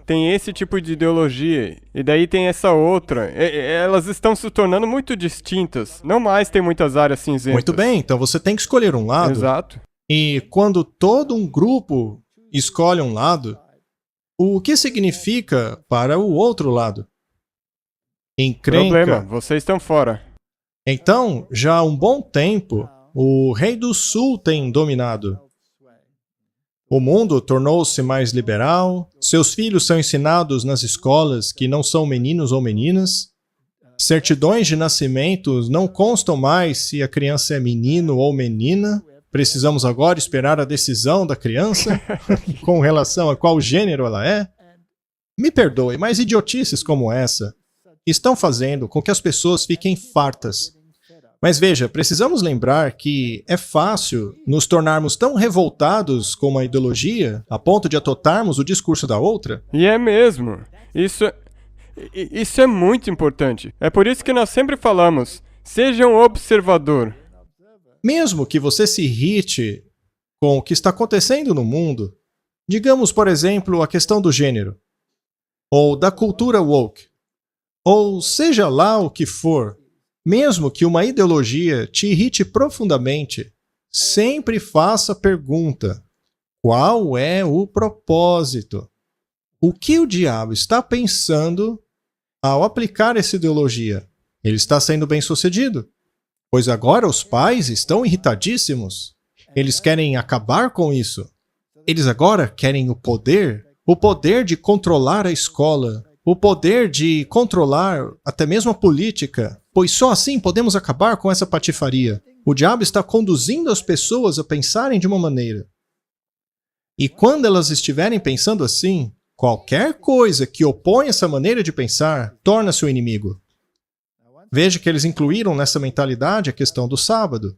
tem esse tipo de ideologia, e daí tem essa outra. Elas estão se tornando muito distintas. Não mais tem muitas áreas cinzentas. Muito bem, então você tem que escolher um lado. Exato. E quando todo um grupo escolhe um lado, o que significa para o outro lado? Encrenca. Problema, vocês estão fora. Então, já há um bom tempo, o Rei do Sul tem dominado. O mundo tornou-se mais liberal, seus filhos são ensinados nas escolas que não são meninos ou meninas, certidões de nascimento não constam mais se a criança é menino ou menina, precisamos agora esperar a decisão da criança com relação a qual gênero ela é. Me perdoe, mas idiotices como essa estão fazendo com que as pessoas fiquem fartas. Mas veja, precisamos lembrar que é fácil nos tornarmos tão revoltados com uma ideologia a ponto de adotarmos o discurso da outra. E é mesmo. Isso é muito importante. É por isso que nós sempre falamos: seja um observador. Mesmo que você se irrite com o que está acontecendo no mundo, digamos, por exemplo, a questão do gênero, ou da cultura woke, ou seja lá o que for, mesmo que uma ideologia te irrite profundamente, sempre faça a pergunta: qual é o propósito? O que o diabo está pensando ao aplicar essa ideologia? Ele está sendo bem-sucedido? Pois agora os pais estão irritadíssimos. Eles querem acabar com isso. Eles agora querem o poder de controlar a escola, o poder de controlar até mesmo a política, pois só assim podemos acabar com essa patifaria. O diabo está conduzindo as pessoas a pensarem de uma maneira. E quando elas estiverem pensando assim, qualquer coisa que opõe essa maneira de pensar torna-se o inimigo. Veja que eles incluíram nessa mentalidade a questão do sábado.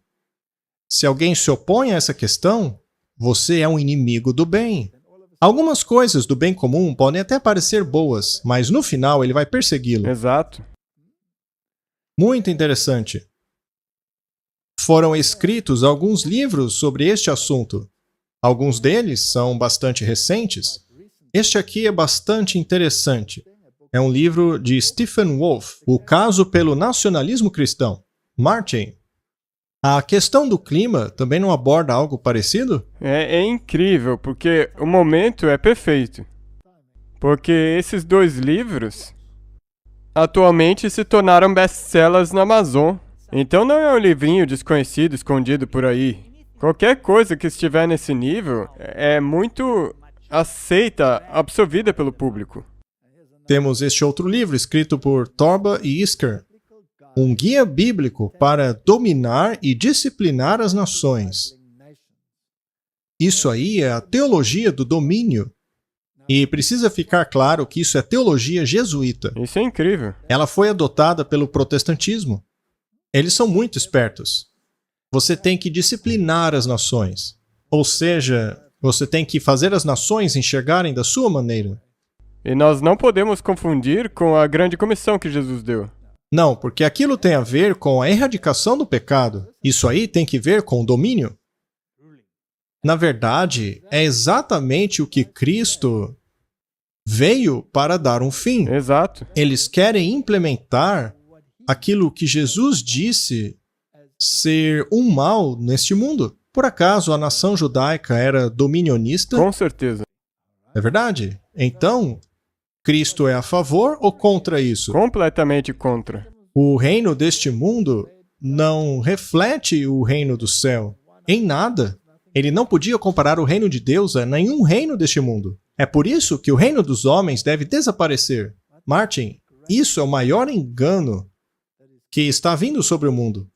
Se alguém se opõe a essa questão, você é um inimigo do bem. Algumas coisas do bem comum podem até parecer boas, mas no final ele vai persegui-lo. Exato. Muito interessante. Foram escritos alguns livros sobre este assunto. Alguns deles são bastante recentes. Este aqui é bastante interessante. É um livro de Stephen Wolfe, O Caso pelo Nacionalismo Cristão. Martin, a questão do clima também não aborda algo parecido? É incrível, porque o momento é perfeito. Porque esses dois livros atualmente se tornaram best-sellers na Amazon. Então não é um livrinho desconhecido, escondido por aí. Qualquer coisa que estiver nesse nível é muito aceita, absorvida pelo público. Temos este outro livro, escrito por Torba e Isker, Um Guia Bíblico para Dominar e Disciplinar as Nações. Isso aí é a teologia do domínio. E precisa ficar claro que isso é teologia jesuíta. Isso é incrível. Ela foi adotada pelo protestantismo. Eles são muito espertos. Você tem que disciplinar as nações. Ou seja, você tem que fazer as nações enxergarem da sua maneira. E nós não podemos confundir com a grande comissão que Jesus deu. Não, porque aquilo tem a ver com a erradicação do pecado. Isso aí tem que ver com o domínio. Na verdade, é exatamente o que Cristo veio para dar um fim. Exato. Eles querem implementar aquilo que Jesus disse ser um mal neste mundo. Por acaso a nação judaica era dominionista? Com certeza. É verdade? Então, Cristo é a favor ou contra isso? Completamente contra. O reino deste mundo não reflete o reino do céu em nada. Ele não podia comparar o reino de Deus a nenhum reino deste mundo. É por isso que o reino dos homens deve desaparecer. Martin, isso é o maior engano que está vindo sobre o mundo.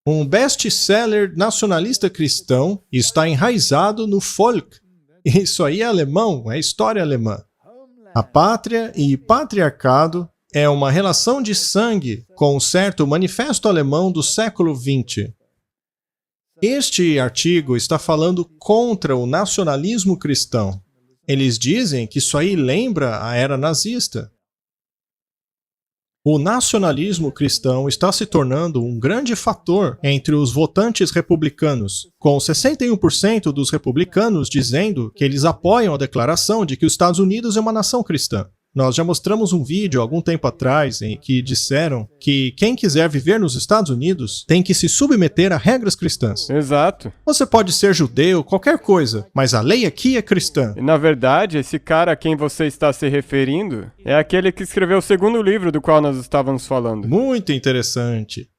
Um best-seller nacionalista cristão está enraizado no Volk. Isso aí é alemão, é história alemã. A pátria e patriarcado é uma relação de sangue com um certo manifesto alemão do século XX. Este artigo está falando contra o nacionalismo cristão. Eles dizem que isso aí lembra a era nazista. O nacionalismo cristão está se tornando um grande fator entre os votantes republicanos, com 61% dos republicanos dizendo que eles apoiam a declaração de que os Estados Unidos é uma nação cristã. Nós já mostramos um vídeo algum tempo atrás em que disseram que quem quiser viver nos Estados Unidos tem que se submeter a regras cristãs. Exato. Você pode ser judeu, qualquer coisa, mas a lei aqui é cristã. E na verdade, esse cara a quem você está se referindo é aquele que escreveu o segundo livro do qual nós estávamos falando. Muito interessante.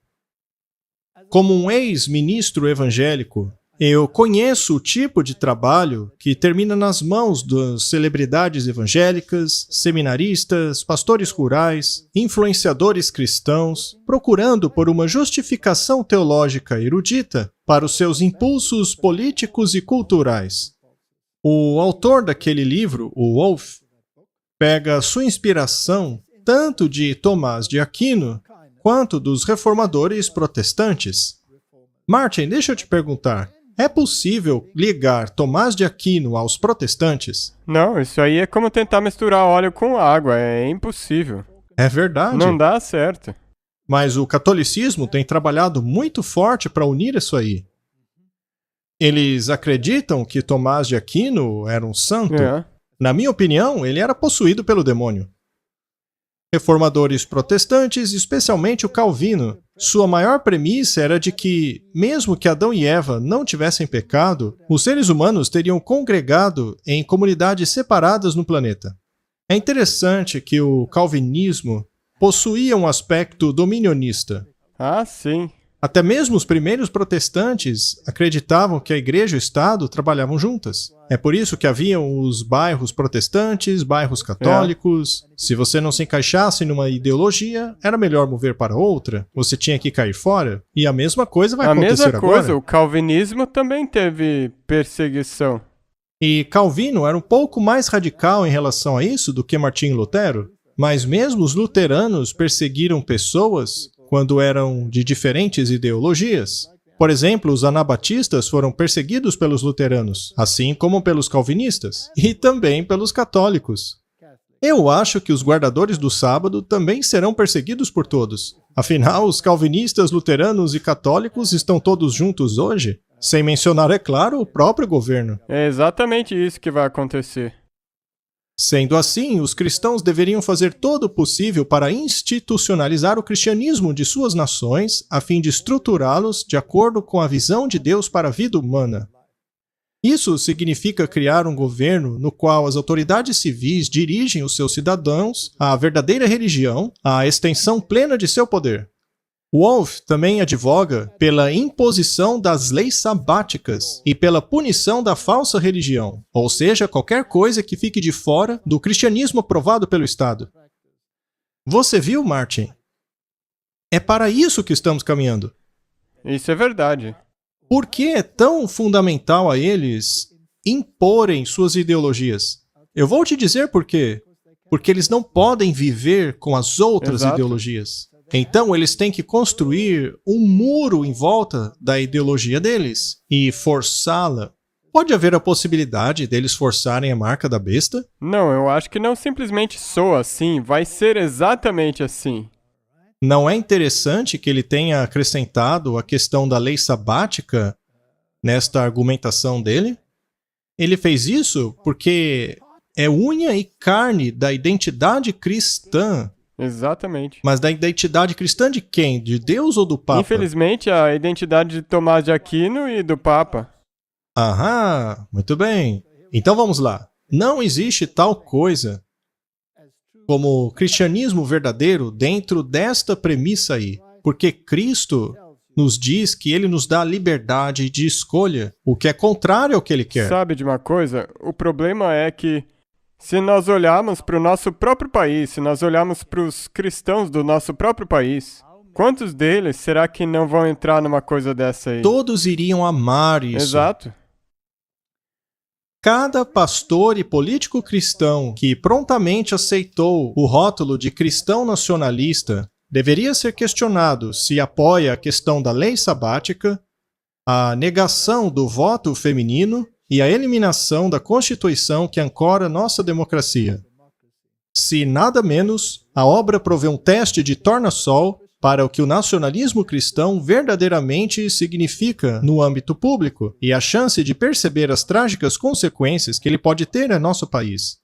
Como um ex-ministro evangélico, eu conheço o tipo de trabalho que termina nas mãos das celebridades evangélicas, seminaristas, pastores rurais, influenciadores cristãos, procurando por uma justificação teológica erudita para os seus impulsos políticos e culturais. O autor daquele livro, o Wolff, pega sua inspiração tanto de Tomás de Aquino quanto dos reformadores protestantes. Martin, deixa eu te perguntar. É possível ligar Tomás de Aquino aos protestantes? Não, isso aí é como tentar misturar óleo com água, é impossível. É verdade. Não dá certo. Mas o catolicismo tem trabalhado muito forte para unir isso aí. Eles acreditam que Tomás de Aquino era um santo? É. Na minha opinião, ele era possuído pelo demônio. Reformadores protestantes, especialmente o Calvino, sua maior premissa era de que, mesmo que Adão e Eva não tivessem pecado, os seres humanos teriam congregado em comunidades separadas no planeta. É interessante que o calvinismo possuía um aspecto dominionista. Ah, sim. Até mesmo os primeiros protestantes acreditavam que a igreja e o Estado trabalhavam juntas. É por isso que haviam os bairros protestantes, bairros católicos. Se você não se encaixasse numa ideologia, era melhor mover para outra. Você tinha que cair fora. E a mesma coisa vai acontecer agora. A mesma coisa, o calvinismo também teve perseguição. E Calvino era um pouco mais radical em relação a isso do que Martinho Lutero. Mas mesmo os luteranos perseguiram pessoas quando eram de diferentes ideologias. Por exemplo, os anabatistas foram perseguidos pelos luteranos, assim como pelos calvinistas, e também pelos católicos. Eu acho que os guardadores do sábado também serão perseguidos por todos. Afinal, os calvinistas, luteranos e católicos estão todos juntos hoje, sem mencionar, é claro, o próprio governo. É exatamente isso que vai acontecer. Sendo assim, os cristãos deveriam fazer todo o possível para institucionalizar o cristianismo de suas nações, a fim de estruturá-los de acordo com a visão de Deus para a vida humana. Isso significa criar um governo no qual as autoridades civis dirigem os seus cidadãos à verdadeira religião, à extensão plena de seu poder. Wolff também advoga pela imposição das leis sabáticas e pela punição da falsa religião, ou seja, qualquer coisa que fique de fora do cristianismo aprovado pelo Estado. Você viu, Martin? É para isso que estamos caminhando. Isso é verdade. Por que é tão fundamental a eles imporem suas ideologias. Eu vou te dizer por quê. Porque eles não podem viver com as outras Exato. ideologias. Então, eles têm que construir um muro em volta da ideologia deles e forçá-la. Pode haver a possibilidade deles forçarem a marca da besta? Não, eu acho que não simplesmente soa assim, vai ser exatamente assim. Não é interessante que ele tenha acrescentado a questão da lei sabática nesta argumentação dele? Ele fez isso porque é unha e carne da identidade cristã. Exatamente. Mas da identidade cristã de quem? De Deus ou do Papa? Infelizmente, a identidade de Tomás de Aquino e do Papa. Aham, muito bem. Então vamos lá. Não existe tal coisa como cristianismo verdadeiro dentro desta premissa aí. Porque Cristo nos diz que ele nos dá liberdade de escolha, o que é contrário ao que ele quer. Sabe de uma coisa? O problema é que se nós olharmos para o nosso próprio país, se nós olharmos para os cristãos do nosso próprio país, quantos deles será que não vão entrar numa coisa dessa aí? Todos iriam amar isso. Exato. Cada pastor e político cristão que prontamente aceitou o rótulo de cristão nacionalista deveria ser questionado se apoia a questão da lei sabática, a negação do voto feminino e a eliminação da Constituição que ancora nossa democracia. Se nada menos, a obra provê um teste de torna-sol para o que o nacionalismo cristão verdadeiramente significa no âmbito público e a chance de perceber as trágicas consequências que ele pode ter em nosso país.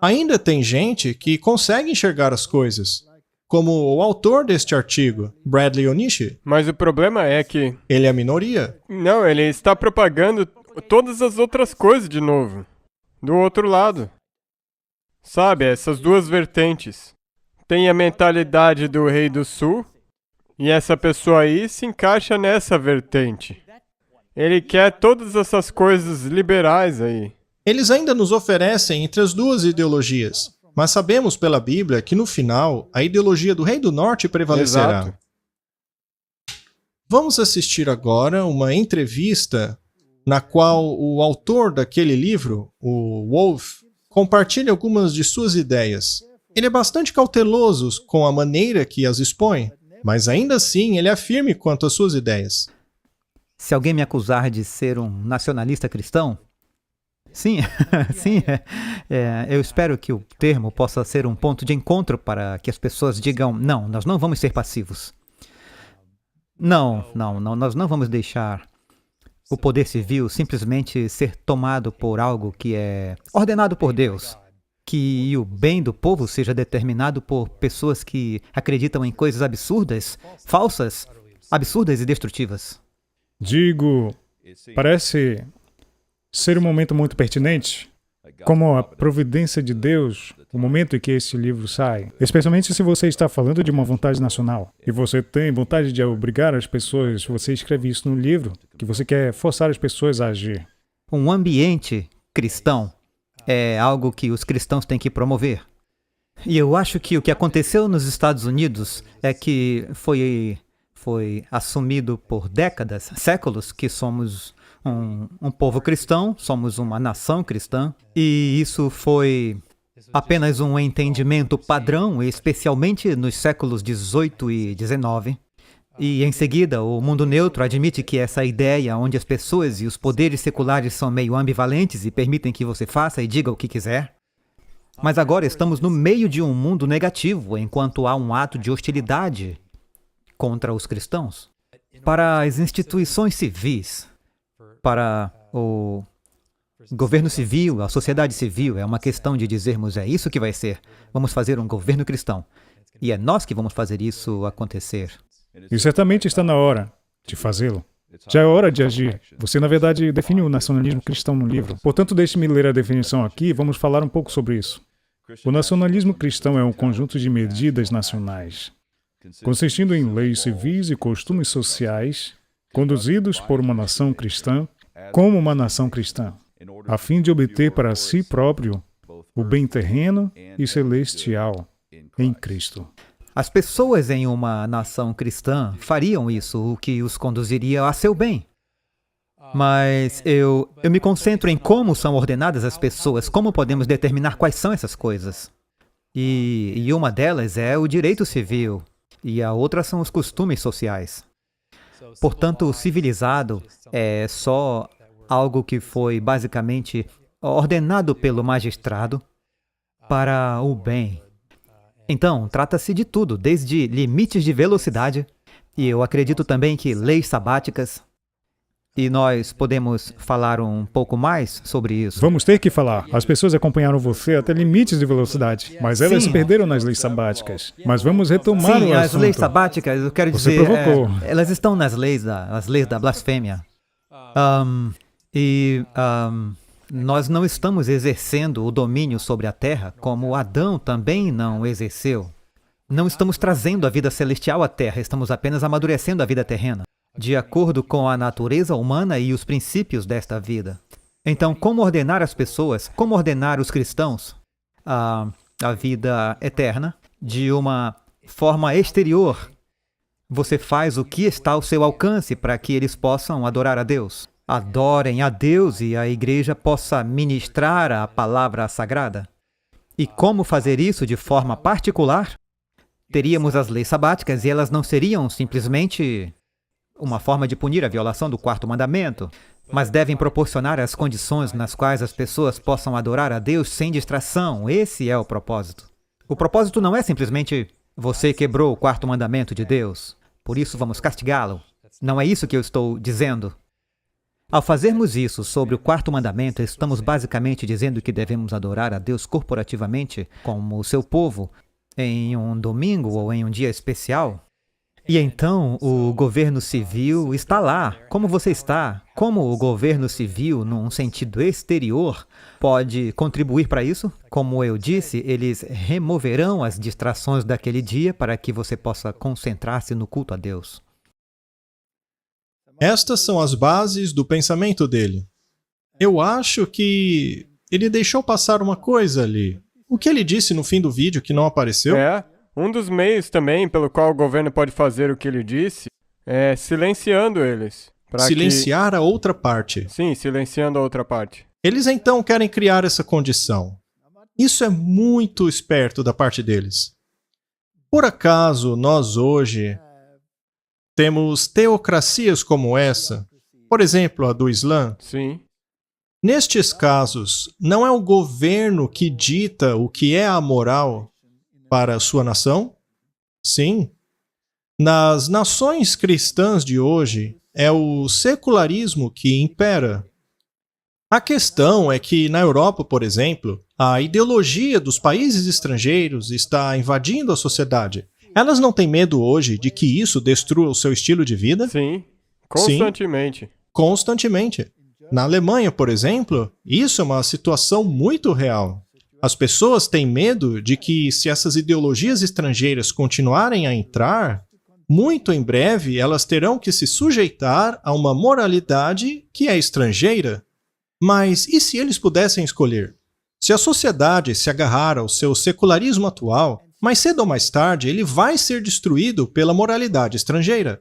Ainda tem gente que consegue enxergar as coisas, como o autor deste artigo, Bradley Onishi. Mas o problema é que... Ele é a minoria. Não, ele está propagando todas as outras coisas de novo. Do outro lado. Sabe, essas duas vertentes. Tem a mentalidade do Rei do Sul, e essa pessoa aí se encaixa nessa vertente. Ele quer todas essas coisas liberais aí. Eles ainda nos oferecem entre as duas ideologias, mas sabemos pela Bíblia que no final a ideologia do Rei do Norte prevalecerá. Exato. Vamos assistir agora uma entrevista na qual o autor daquele livro, o Wolff, compartilha algumas de suas ideias. Ele é bastante cauteloso com a maneira que as expõe, mas ainda assim ele é firme quanto às suas ideias. Se alguém me acusar de ser um nacionalista cristão, sim, sim, eu espero que o termo possa ser um ponto de encontro para que as pessoas digam, não, nós não vamos ser passivos. Não, nós não vamos deixar o poder civil simplesmente ser tomado por algo que é ordenado por Deus. Que o bem do povo seja determinado por pessoas que acreditam em coisas absurdas, falsas, absurdas e destrutivas. Digo, parece ser um momento muito pertinente, como a providência de Deus, o momento em que este livro sai, especialmente se você está falando de uma vontade nacional, e você tem vontade de obrigar as pessoas, você escreve isso no livro, que você quer forçar as pessoas a agir. Um ambiente cristão é algo que os cristãos têm que promover. E eu acho que o que aconteceu nos Estados Unidos é que foi assumido por décadas, séculos, que somos um povo cristão, somos uma nação cristã, e isso foi apenas um entendimento padrão, especialmente nos séculos 18 e 19. E em seguida, o mundo neutro admite que essa ideia onde as pessoas e os poderes seculares são meio ambivalentes e permitem que você faça e diga o que quiser. Mas agora estamos no meio de um mundo negativo, enquanto há um ato de hostilidade contra os cristãos. Para as instituições civis, para o governo civil, a sociedade civil, é uma questão de dizermos, é isso que vai ser. Vamos fazer um governo cristão. E é nós que vamos fazer isso acontecer. E certamente está na hora de fazê-lo. Já é hora de agir. Você, na verdade, define o nacionalismo cristão no livro. Portanto, deixe-me ler a definição aqui e vamos falar um pouco sobre isso. O nacionalismo cristão é um conjunto de medidas nacionais, consistindo em leis civis e costumes sociais, conduzidos por uma nação cristã, como uma nação cristã, a fim de obter para si próprio o bem terreno e celestial em Cristo. As pessoas em uma nação cristã fariam isso, o que os conduziria a seu bem. Mas eu me concentro em como são ordenadas as pessoas, como podemos determinar quais são essas coisas. E uma delas é o direito civil, e a outra são os costumes sociais. Portanto, o civilizado é só algo que foi basicamente ordenado pelo magistrado para o bem. Então, trata-se de tudo, desde limites de velocidade, e eu acredito também que leis sabáticas, e nós podemos falar um pouco mais sobre isso. Vamos ter que falar. As pessoas acompanharam você até limites de velocidade, mas elas se Sim. perderam nas leis sabáticas. Mas vamos retomar Sim, o as assunto. leis sabáticas, eu quero Você dizer, provocou. elas estão nas leis da blasfêmia. Nós não estamos exercendo o domínio sobre a terra como Adão também não exerceu. Não estamos trazendo a vida celestial à terra, estamos apenas amadurecendo a vida terrena, de acordo com a natureza humana e os princípios desta vida. Então, como ordenar as pessoas, como ordenar os cristãos a vida eterna de uma forma exterior? Você faz o que está ao seu alcance para que eles possam adorar a Deus. Adorem a Deus e a igreja possa ministrar a palavra sagrada. E como fazer isso de forma particular? Teríamos as leis sabáticas e elas não seriam simplesmente uma forma de punir a violação do quarto mandamento, mas devem proporcionar as condições nas quais as pessoas possam adorar a Deus sem distração. Esse é o propósito. O propósito não é simplesmente você quebrou o quarto mandamento de Deus, por isso vamos castigá-lo. Não é isso que eu estou dizendo. Ao fazermos isso sobre o quarto mandamento, estamos basicamente dizendo que devemos adorar a Deus corporativamente, como o seu povo, em um domingo ou em um dia especial. E então o governo civil está lá. Como você está? Como o governo civil, num sentido exterior, pode contribuir para isso? Como eu disse, eles removerão as distrações daquele dia para que você possa concentrar-se no culto a Deus. Estas são as bases do pensamento dele. Eu acho que ele deixou passar uma coisa ali. O que ele disse no fim do vídeo que não apareceu? Um dos meios também pelo qual o governo pode fazer o que ele disse é silenciando eles. Silenciar a outra parte. Sim, silenciando a outra parte. Eles então querem criar essa condição. Isso é muito esperto da parte deles. Por acaso, nós hoje temos teocracias como essa, por exemplo, a do Islã? Sim. Nestes casos, não é o governo que dita o que é a moral para a sua nação? Sim. Nas nações cristãs de hoje, é o secularismo que impera. A questão é que, na Europa, por exemplo, a ideologia dos países estrangeiros está invadindo a sociedade. Elas não têm medo hoje de que isso destrua o seu estilo de vida? Sim, constantemente. Sim, constantemente. Na Alemanha, por exemplo, isso é uma situação muito real. As pessoas têm medo de que, se essas ideologias estrangeiras continuarem a entrar, muito em breve elas terão que se sujeitar a uma moralidade que é estrangeira. Mas e se eles pudessem escolher? Se a sociedade se agarrar ao seu secularismo atual, mais cedo ou mais tarde ele vai ser destruído pela moralidade estrangeira.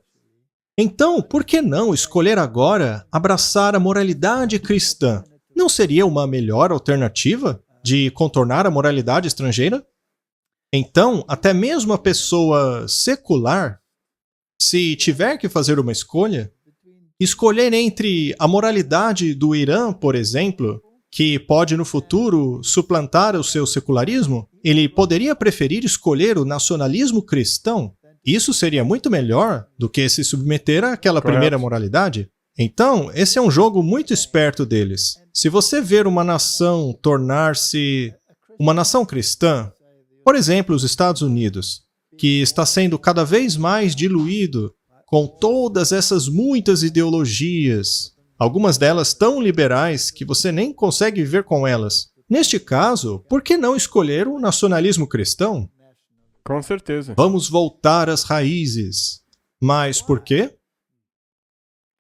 Então, por que não escolher agora abraçar a moralidade cristã? Não seria uma melhor alternativa de contornar a moralidade estrangeira? Então, até mesmo a pessoa secular, se tiver que fazer uma escolha, escolher entre a moralidade do Irã, por exemplo, que pode no futuro suplantar o seu secularismo, ele poderia preferir escolher o nacionalismo cristão. Isso seria muito melhor do que se submeter àquela primeira moralidade. Então, esse é um jogo muito esperto deles. Se você ver uma nação tornar-se uma nação cristã, por exemplo, os Estados Unidos, que está sendo cada vez mais diluído com todas essas muitas ideologias, algumas delas tão liberais que você nem consegue viver com elas. Neste caso, por que não escolher o nacionalismo cristão? Com certeza. Vamos voltar às raízes. Mas por quê?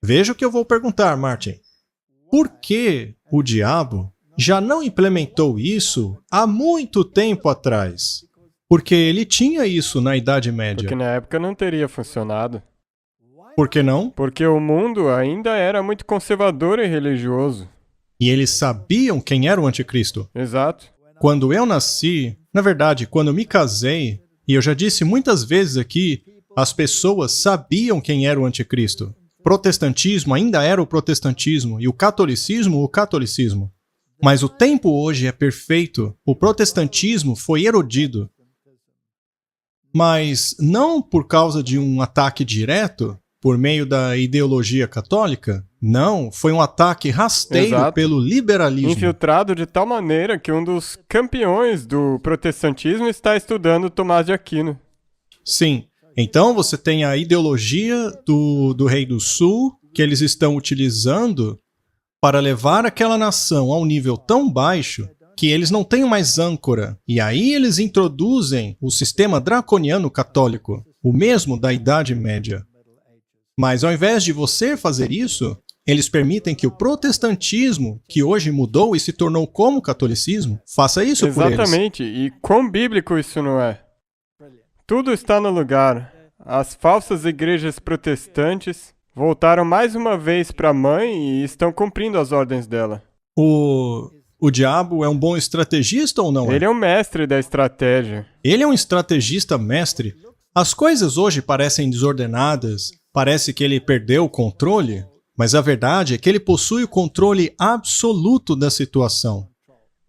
Veja o que eu vou perguntar, Martin. Por que o diabo já não implementou isso há muito tempo atrás? Porque ele tinha isso na Idade Média. Porque na época não teria funcionado. Por que não? Porque o mundo ainda era muito conservador e religioso. E eles sabiam quem era o anticristo. Exato. Quando eu nasci, na verdade, quando eu me casei, e eu já disse muitas vezes aqui, as pessoas sabiam quem era o anticristo. Protestantismo ainda era o protestantismo e o catolicismo. Mas o tempo hoje é perfeito. O protestantismo foi erodido. Mas não por causa de um ataque direto, por meio da ideologia católica. Não, foi um ataque rasteiro Exato. pelo liberalismo. Infiltrado de tal maneira que um dos campeões do protestantismo está estudando Tomás de Aquino. Sim. Então você tem a ideologia do Rei do Sul, que eles estão utilizando para levar aquela nação a um nível tão baixo que eles não têm mais âncora. E aí eles introduzem o sistema draconiano católico, o mesmo da Idade Média. Mas ao invés de você fazer isso, eles permitem que o protestantismo, que hoje mudou e se tornou como o catolicismo, faça isso por eles. Exatamente. E quão bíblico isso não é? Tudo está no lugar. As falsas igrejas protestantes voltaram mais uma vez para a mãe e estão cumprindo as ordens dela. O diabo é um bom estrategista ou não é? Ele é o mestre da estratégia. Ele é um estrategista mestre. As coisas hoje parecem desordenadas, parece que ele perdeu o controle, mas a verdade é que ele possui o controle absoluto da situação.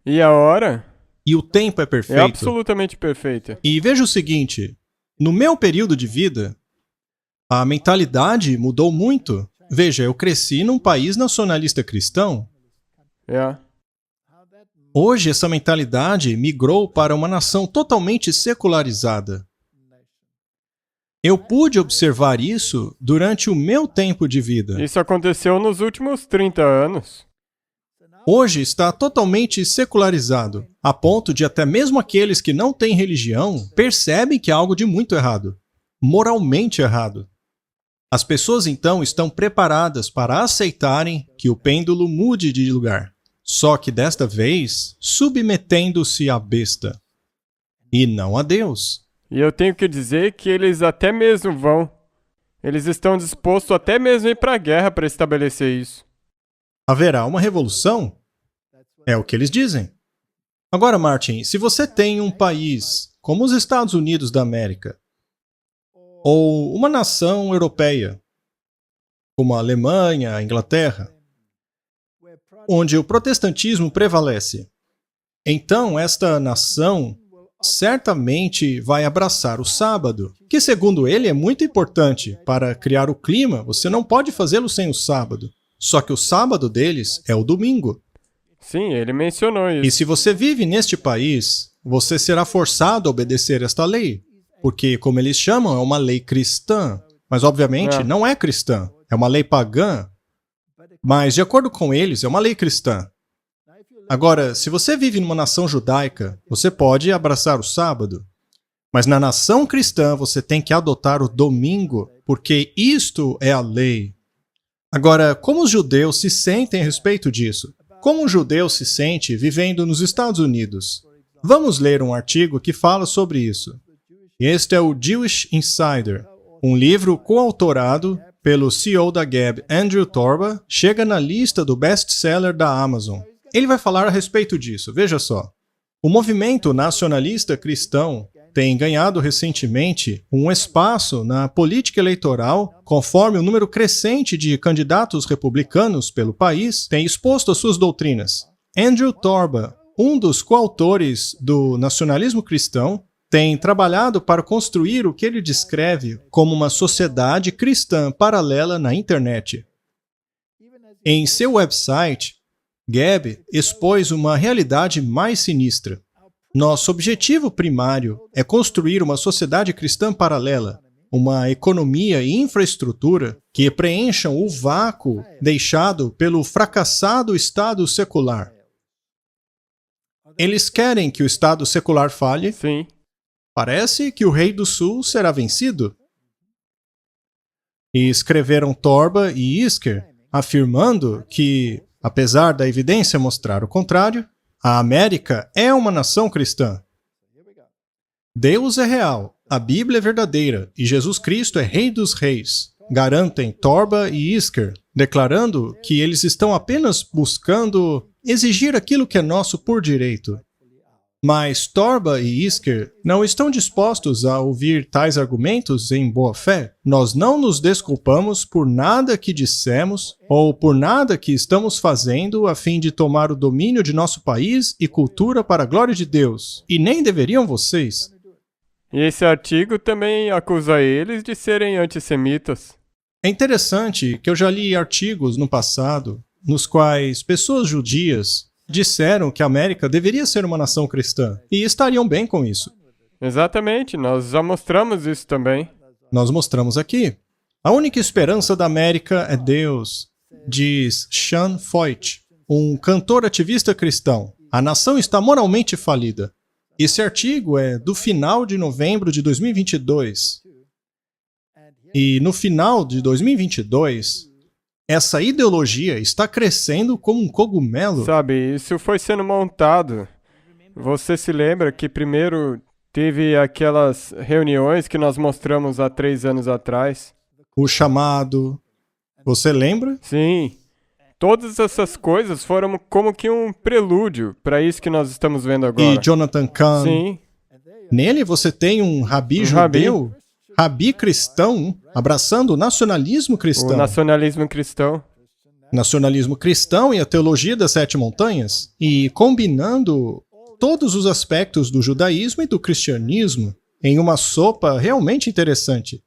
E a hora E o tempo é perfeito. é absolutamente perfeita. E veja o seguinte, no meu período de vida, a mentalidade mudou muito. Veja, eu cresci num país nacionalista cristão. É. Hoje, essa mentalidade migrou para uma nação totalmente secularizada. Eu pude observar isso durante o meu tempo de vida. Isso aconteceu nos últimos 30 anos. Hoje está totalmente secularizado, a ponto de até mesmo aqueles que não têm religião percebem que há algo de muito errado, moralmente errado. As pessoas então estão preparadas para aceitarem que o pêndulo mude de lugar, só que desta vez submetendo-se à besta, e não a Deus. E eu tenho que dizer que eles até mesmo vão. Eles estão dispostos até mesmo a ir para a guerra para estabelecer isso. Haverá uma revolução? É o que eles dizem. Agora, Martin, se você tem um país como os Estados Unidos da América, ou uma nação europeia, como a Alemanha, a Inglaterra, onde o protestantismo prevalece, então esta nação certamente vai abraçar o sábado, que segundo ele é muito importante para criar o clima, você não pode fazê-lo sem o sábado. Só que o sábado deles é o domingo. Sim, ele mencionou E isso. se você vive neste país, você será forçado a obedecer esta lei, porque, como eles chamam, é uma lei cristã. Mas, obviamente, não é cristã, é uma lei pagã. Mas, de acordo com eles, é uma lei cristã. Agora, se você vive numa nação judaica, você pode abraçar o sábado. Mas na nação cristã, você tem que adotar o domingo, porque isto é a lei. Agora, como os judeus se sentem a respeito disso? Como um judeu se sente vivendo nos Estados Unidos? Vamos ler um artigo que fala sobre isso. Este é o Jewish Insider, um livro coautorado pelo CEO da Gab, Andrew Torba, chega na lista do best-seller da Amazon. Ele vai falar a respeito disso, veja só. O movimento nacionalista cristão tem ganhado recentemente um espaço na política eleitoral, conforme o número crescente de candidatos republicanos pelo país tem exposto as suas doutrinas. Andrew Torba, um dos coautores do nacionalismo cristão, tem trabalhado para construir o que ele descreve como uma sociedade cristã paralela na internet. Em seu website, Gab expôs uma realidade mais sinistra. Nosso objetivo primário é construir uma sociedade cristã paralela, uma economia e infraestrutura que preencham o vácuo deixado pelo fracassado Estado secular. Eles querem que o Estado secular falhe? Sim. Parece que o Rei do Sul será vencido. E escreveram Torba e Isker, afirmando que, apesar da evidência mostrar o contrário, a América é uma nação cristã. Deus é real, a Bíblia é verdadeira e Jesus Cristo é Rei dos Reis. garantem Torba e Isker, declarando que eles estão apenas buscando exigir aquilo que é nosso por direito. Mas Torba e Isker não estão dispostos a ouvir tais argumentos em boa fé. Nós não nos desculpamos por nada que dissemos ou por nada que estamos fazendo a fim de tomar o domínio de nosso país e cultura para a glória de Deus. E nem deveriam vocês. E esse artigo também acusa eles de serem antissemitas. É interessante que eu já li artigos no passado nos quais pessoas judias disseram que a América deveria ser uma nação cristã e estariam bem com isso. Exatamente, nós já mostramos isso também. Nós mostramos aqui. A única esperança da América é Deus, diz Sean Feucht, um cantor ativista cristão. A nação está moralmente falida. Esse artigo é do final de novembro de 2022. E no final de 2022, essa ideologia está crescendo como um cogumelo. Sabe, isso foi sendo montado. Você se lembra que primeiro teve aquelas reuniões que nós mostramos há 3 anos atrás? O chamado. Você lembra? Sim. Todas essas coisas foram como que um prelúdio para isso que nós estamos vendo agora. E Jonathan Cahn. Sim. Nele você tem um rabi judeu, rabi cristão, abraçando o nacionalismo cristão. O nacionalismo cristão. Nacionalismo cristão e a teologia das 7 montanhas, e combinando todos os aspectos do judaísmo e do cristianismo em uma sopa realmente interessante.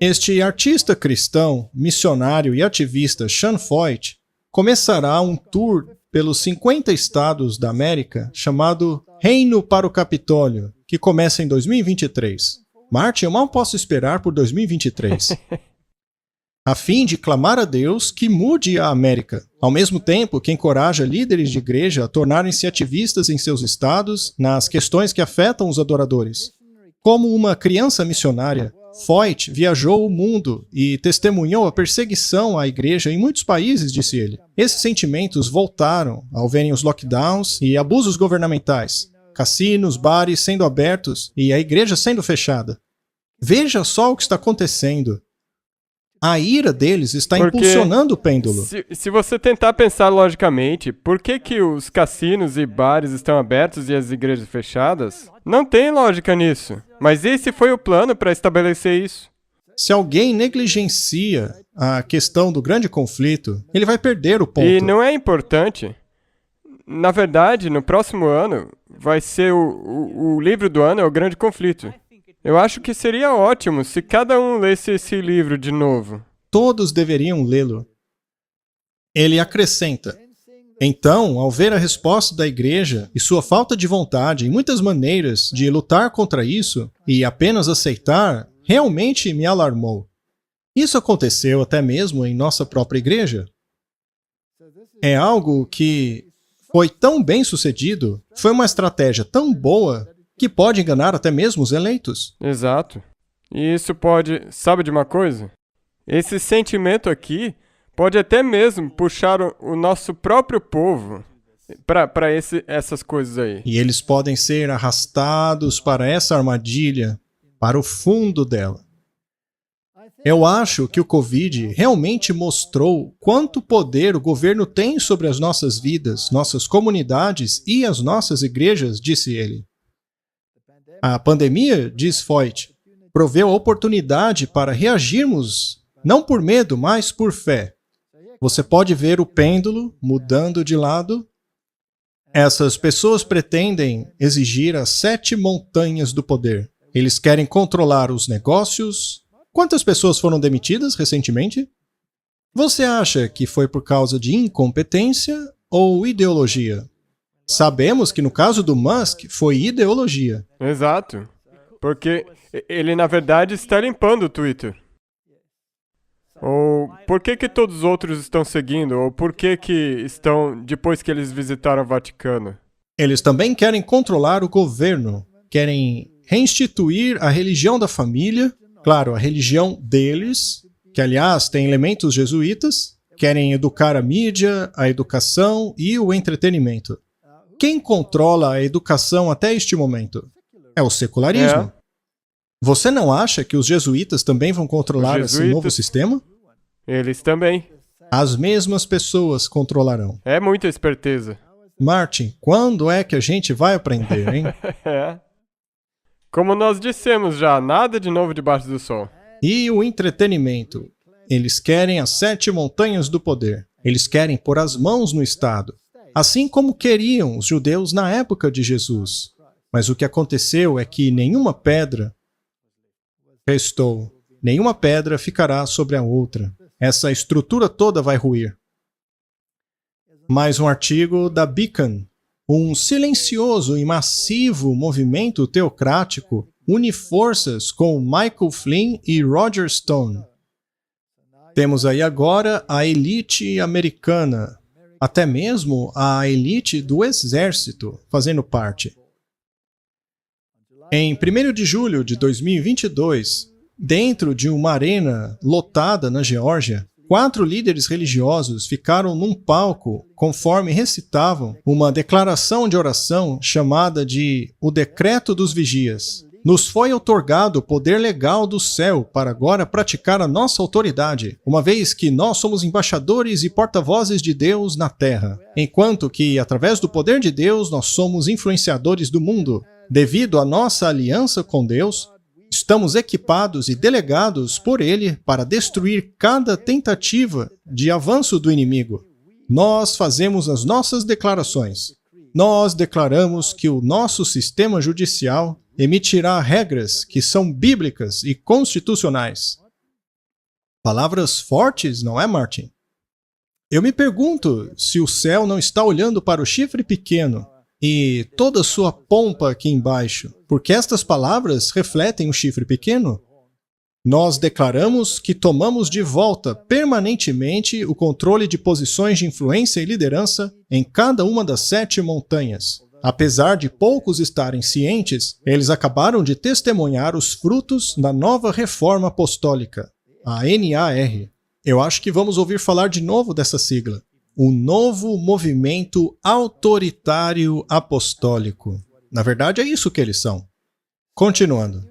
Este artista cristão, missionário e ativista Sean Feucht começará um tour pelos 50 estados da América chamado Reino para o Capitólio, que começa em 2023. Martin, eu mal posso esperar por 2023. A fim de clamar a Deus que mude a América, ao mesmo tempo que encoraja líderes de igreja a tornarem-se ativistas em seus estados nas questões que afetam os adoradores. Como uma criança missionária, Feucht viajou o mundo e testemunhou a perseguição à igreja em muitos países, disse ele. Esses sentimentos voltaram ao verem os lockdowns e abusos governamentais, cassinos, bares sendo abertos e a igreja sendo fechada. Veja só o que está acontecendo. A ira deles está impulsionando o pêndulo. Se você tentar pensar logicamente, por que os cassinos e bares estão abertos e as igrejas fechadas? Não tem lógica nisso. Mas esse foi o plano para estabelecer isso. Se alguém negligencia a questão do grande conflito, ele vai perder o ponto. E não é importante. Na verdade, no próximo ano, vai ser o livro do ano é o grande conflito. Eu acho que seria ótimo se cada um lesse esse livro de novo. Todos deveriam lê-lo. Ele acrescenta: então, ao ver a resposta da igreja e sua falta de vontade e muitas maneiras de lutar contra isso e apenas aceitar, realmente me alarmou. Isso aconteceu até mesmo em nossa própria igreja. É algo que foi tão bem sucedido, foi uma estratégia tão boa, que pode enganar até mesmo os eleitos. Exato. E isso pode... Sabe de uma coisa? Esse sentimento aqui pode até mesmo puxar o nosso próprio povo para essas coisas aí. E eles podem ser arrastados para essa armadilha, para o fundo dela. Eu acho que o Covid realmente mostrou quanto poder o governo tem sobre as nossas vidas, nossas comunidades e as nossas igrejas, disse ele. A pandemia, diz Feucht, proveu a oportunidade para reagirmos, não por medo, mas por fé. Você pode ver o pêndulo mudando de lado. Essas pessoas pretendem exigir as 7 montanhas do poder. Eles querem controlar os negócios. Quantas pessoas foram demitidas recentemente? Você acha que foi por causa de incompetência ou ideologia? Sabemos que no caso do Musk foi ideologia. Exato. Porque ele, na verdade, está limpando o Twitter. Ou por que todos os outros estão seguindo? Ou por que estão depois que eles visitaram o Vaticano? Eles também querem controlar o governo. Querem reinstituir a religião da família. Claro, a religião deles, que aliás tem elementos jesuítas. Querem educar a mídia, a educação e o entretenimento. Quem controla a educação até este momento? É o secularismo. Você não acha que os jesuítas também vão controlar Os esse novo jesuítas? sistema? Eles também. As mesmas pessoas controlarão. É muita esperteza. Martin, quando é que a gente vai aprender, hein? É. Como nós dissemos já, nada de novo debaixo do sol. E o entretenimento? Eles querem as 7 montanhas do poder. Eles querem pôr as mãos no Estado. Assim como queriam os judeus na época de Jesus. Mas o que aconteceu é que nenhuma pedra restou. Nenhuma pedra ficará sobre a outra. Essa estrutura toda vai ruir. Mais um artigo da Beacon. Um silencioso e massivo movimento teocrático une forças com Michael Flynn e Roger Stone. Temos aí agora a elite americana, até mesmo a elite do exército fazendo parte. Em 1º de julho de 2022, dentro de uma arena lotada na Geórgia, 4 líderes religiosos ficaram num palco conforme recitavam uma declaração de oração chamada de O Decreto dos Vigias. Nos foi outorgado o poder legal do céu para agora praticar a nossa autoridade, uma vez que nós somos embaixadores e porta-vozes de Deus na terra, enquanto que, através do poder de Deus, nós somos influenciadores do mundo. Devido à nossa aliança com Deus, estamos equipados e delegados por Ele para destruir cada tentativa de avanço do inimigo. Nós fazemos as nossas declarações. Nós declaramos que o nosso sistema judicial emitirá regras que são bíblicas e constitucionais. Palavras fortes, não é, Martin? Eu me pergunto se o céu não está olhando para o chifre pequeno e toda a sua pompa aqui embaixo, porque estas palavras refletem o chifre pequeno. Nós declaramos que tomamos de volta permanentemente o controle de posições de influência e liderança em cada uma das 7 montanhas. Apesar de poucos estarem cientes, eles acabaram de testemunhar os frutos da nova reforma apostólica, a NAR. Eu acho que vamos ouvir falar de novo dessa sigla. O novo movimento autoritário apostólico. Na verdade, é isso que eles são. Continuando.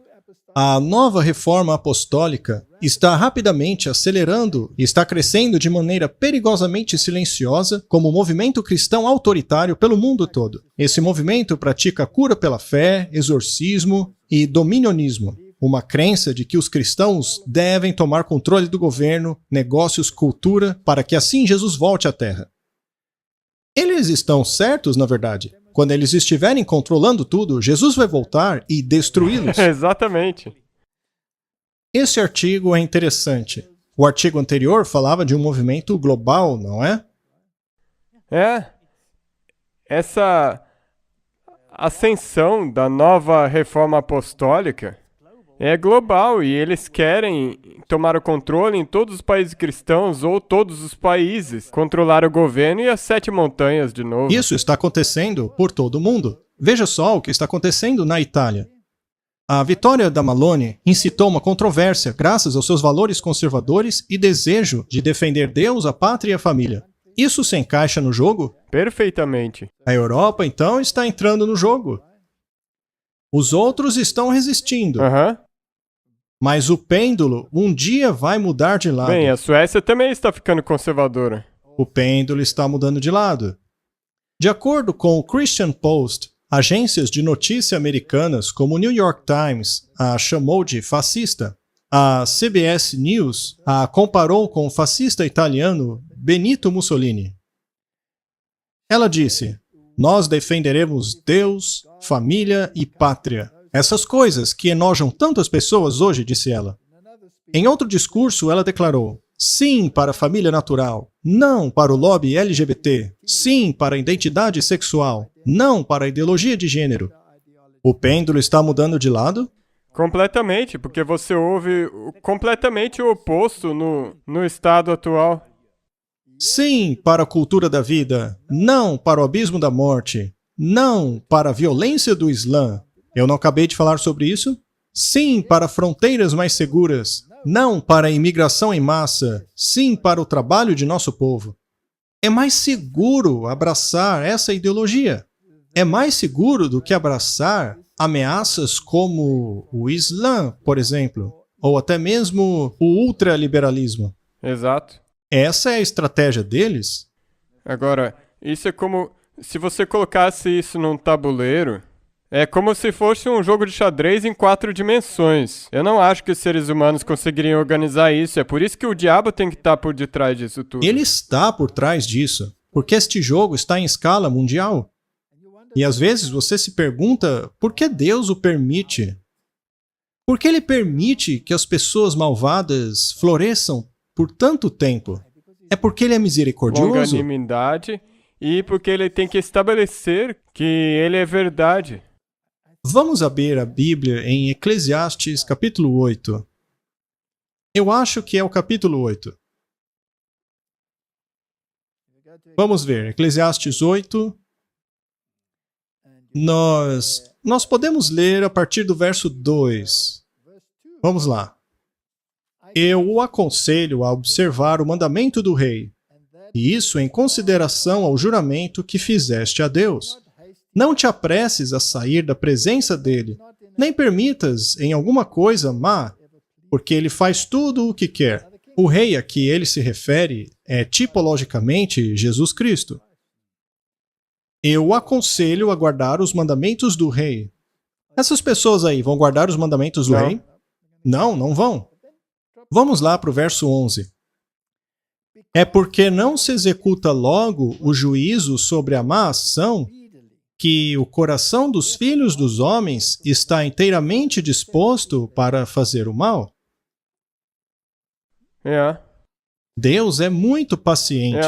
A nova reforma apostólica está rapidamente acelerando e está crescendo de maneira perigosamente silenciosa como movimento cristão autoritário pelo mundo todo. Esse movimento pratica cura pela fé, exorcismo e dominionismo. Uma crença de que os cristãos devem tomar controle do governo, negócios, cultura, para que assim Jesus volte à Terra. Eles estão certos, na verdade. Quando eles estiverem controlando tudo, Jesus vai voltar e destruí-los. Exatamente. Esse artigo é interessante. O artigo anterior falava de um movimento global, não é? É. Essa ascensão da nova reforma apostólica é global e eles querem tomar o controle em todos os países cristãos ou todos os países, controlar o governo e as 7 montanhas de novo. Isso está acontecendo por todo o mundo. Veja só o que está acontecendo na Itália. A vitória da Malone incitou uma controvérsia graças aos seus valores conservadores e desejo de defender Deus, a pátria e a família. Isso se encaixa no jogo? Perfeitamente. A Europa, então, está entrando no jogo. Os outros estão resistindo. Mas o pêndulo um dia vai mudar de lado. Bem, a Suécia também está ficando conservadora. O pêndulo está mudando de lado. De acordo com o Christian Post, agências de notícia americanas como o New York Times a chamou de fascista. A CBS News a comparou com o fascista italiano Benito Mussolini. Ela disse: "Nós defenderemos Deus, família e pátria. Essas coisas que enojam tantas pessoas hoje", disse ela. Em outro discurso, ela declarou: "Sim para a família natural, não para o lobby LGBT, sim para a identidade sexual, não para a ideologia de gênero." O pêndulo está mudando de lado? Completamente, porque você ouve completamente o oposto no estado atual. Sim para a cultura da vida, não para o abismo da morte, não para a violência do Islã. Eu não acabei de falar sobre isso? Sim para fronteiras mais seguras, não para a imigração em massa, sim para o trabalho de nosso povo. É mais seguro abraçar essa ideologia. é mais seguro do que abraçar ameaças como o Islã, por exemplo, ou até mesmo o ultraliberalismo. Exato. Essa é a estratégia deles? Agora, isso é como se você colocasse isso num tabuleiro. É como se fosse um jogo de xadrez em 4 dimensões. Eu não acho que os seres humanos conseguiriam organizar isso. É por isso que o diabo tem que estar por detrás disso tudo. Ele está por trás disso, porque este jogo está em escala mundial. E às vezes você se pergunta por que Deus o permite? Por que ele permite que as pessoas malvadas floresçam por tanto tempo? É porque ele é misericordioso? Longanimidade e porque ele tem que estabelecer que ele é verdade. Vamos abrir a Bíblia em Eclesiastes capítulo 8. Eu acho que é o capítulo 8. Vamos ver, Eclesiastes 8. Nós podemos ler a partir do verso 2. Vamos lá. Eu o aconselho a observar o mandamento do rei, e isso em consideração ao juramento que fizeste a Deus. Não te apresses a sair da presença dele, nem permitas em alguma coisa má, porque ele faz tudo o que quer. O rei a que ele se refere é tipologicamente Jesus Cristo. Eu o aconselho a guardar os mandamentos do rei. Essas pessoas aí vão guardar os mandamentos do rei? Não, não vão. Vamos lá para o verso 11. É porque não se executa logo o juízo sobre a má ação que o coração dos filhos dos homens está inteiramente disposto para fazer o mal? Deus é muito paciente,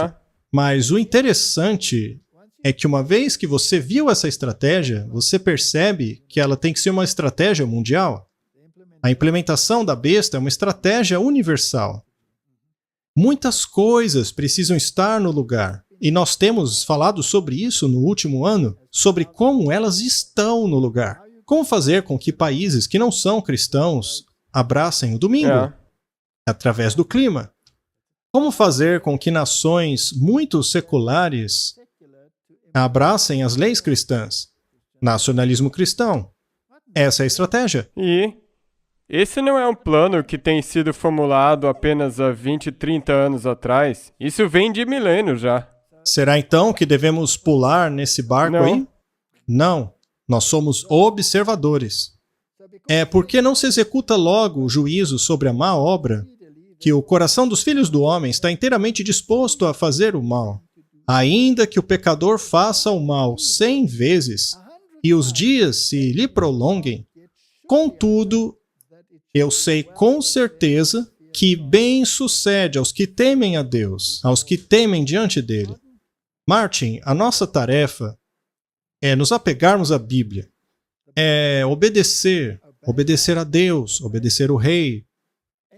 mas o interessante é que uma vez que você viu essa estratégia, você percebe que ela tem que ser uma estratégia mundial. A implementação da besta é uma estratégia universal. Muitas coisas precisam estar no lugar. E nós temos falado sobre isso no último ano, sobre como elas estão no lugar. Como fazer com que países que não são cristãos abracem o domingo? Através do clima. Como fazer com que nações muito seculares abracem as leis cristãs? Nacionalismo cristão. Essa é a estratégia. E esse não é um plano que tem sido formulado apenas há 20, 30 anos atrás. Isso vem de milênios já. Será então que devemos pular nesse barco aí? Não. Nós somos observadores. É porque não se executa logo o juízo sobre a má obra que o coração dos filhos do homem está inteiramente disposto a fazer o mal. Ainda que o pecador faça o mal 100 vezes e os dias se lhe prolonguem, contudo, eu sei com certeza que bem sucede aos que temem a Deus, aos que temem diante dele. Martin, a nossa tarefa é nos apegarmos à Bíblia, é obedecer a Deus, obedecer o rei.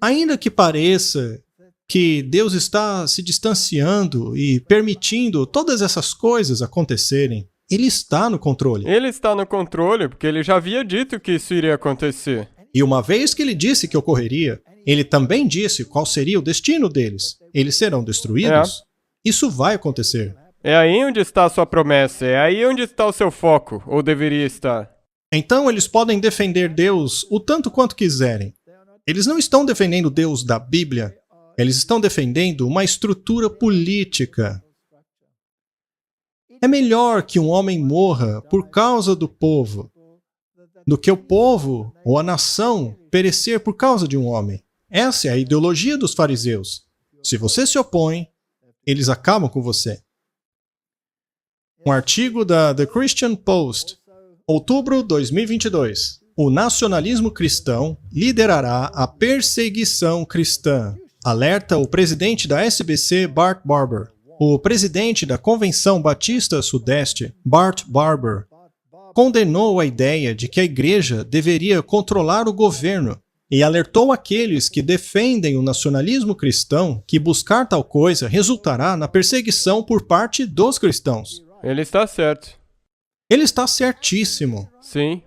Ainda que pareça que Deus está se distanciando e permitindo todas essas coisas acontecerem, Ele está no controle. Ele está no controle porque ele já havia dito que isso iria acontecer. E uma vez que ele disse que ocorreria, ele também disse qual seria o destino deles. Eles serão destruídos? Isso vai acontecer. É aí onde está a sua promessa, é aí onde está o seu foco, ou deveria estar. Então eles podem defender Deus o tanto quanto quiserem. Eles não estão defendendo Deus da Bíblia, eles estão defendendo uma estrutura política. É melhor que um homem morra por causa do povo, do que o povo ou a nação perecer por causa de um homem. Essa é a ideologia dos fariseus. Se você se opõe, eles acabam com você. Um artigo da The Christian Post, outubro 2022. O nacionalismo cristão liderará a perseguição cristã. Alerta o presidente da SBC, Bart Barber. O presidente da Convenção Batista Sudeste, Bart Barber, condenou a ideia de que a igreja deveria controlar o governo e alertou aqueles que defendem o nacionalismo cristão que buscar tal coisa resultará na perseguição por parte dos cristãos. Ele está certo. Ele está certíssimo. Sim.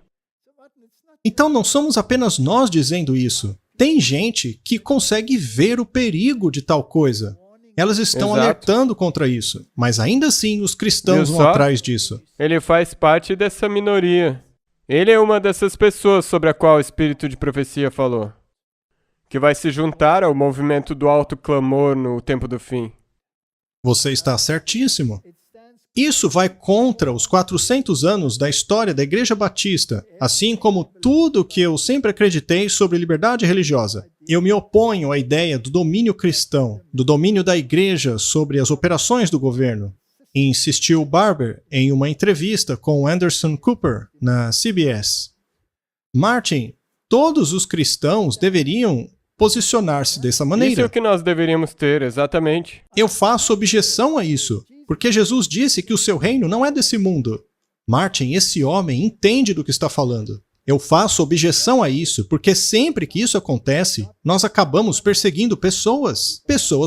Então não somos apenas nós dizendo isso. Tem gente que consegue ver o perigo de tal coisa. Elas estão Exato. alertando contra isso, mas ainda assim os cristãos Viu vão só? atrás disso. Ele faz parte dessa minoria. Ele é uma dessas pessoas sobre a qual o Espírito de Profecia falou, que vai se juntar ao movimento do alto clamor no tempo do fim. Você está certíssimo. Isso vai contra os 400 anos da história da Igreja Batista, assim como tudo que eu sempre acreditei sobre liberdade religiosa. Eu me oponho à ideia do domínio cristão, do domínio da Igreja sobre as operações do governo, insistiu Barber em uma entrevista com Anderson Cooper na CBS. Martin, todos os cristãos deveriam posicionar-se dessa Isso é maneira. o que nós deveríamos ter, exatamente. Eu faço objeção a isso, porque Jesus disse que o seu reino não é desse mundo. Martin, esse homem entende do que está falando. Eu faço objeção a isso, porque sempre que isso acontece, nós acabamos perseguindo pessoas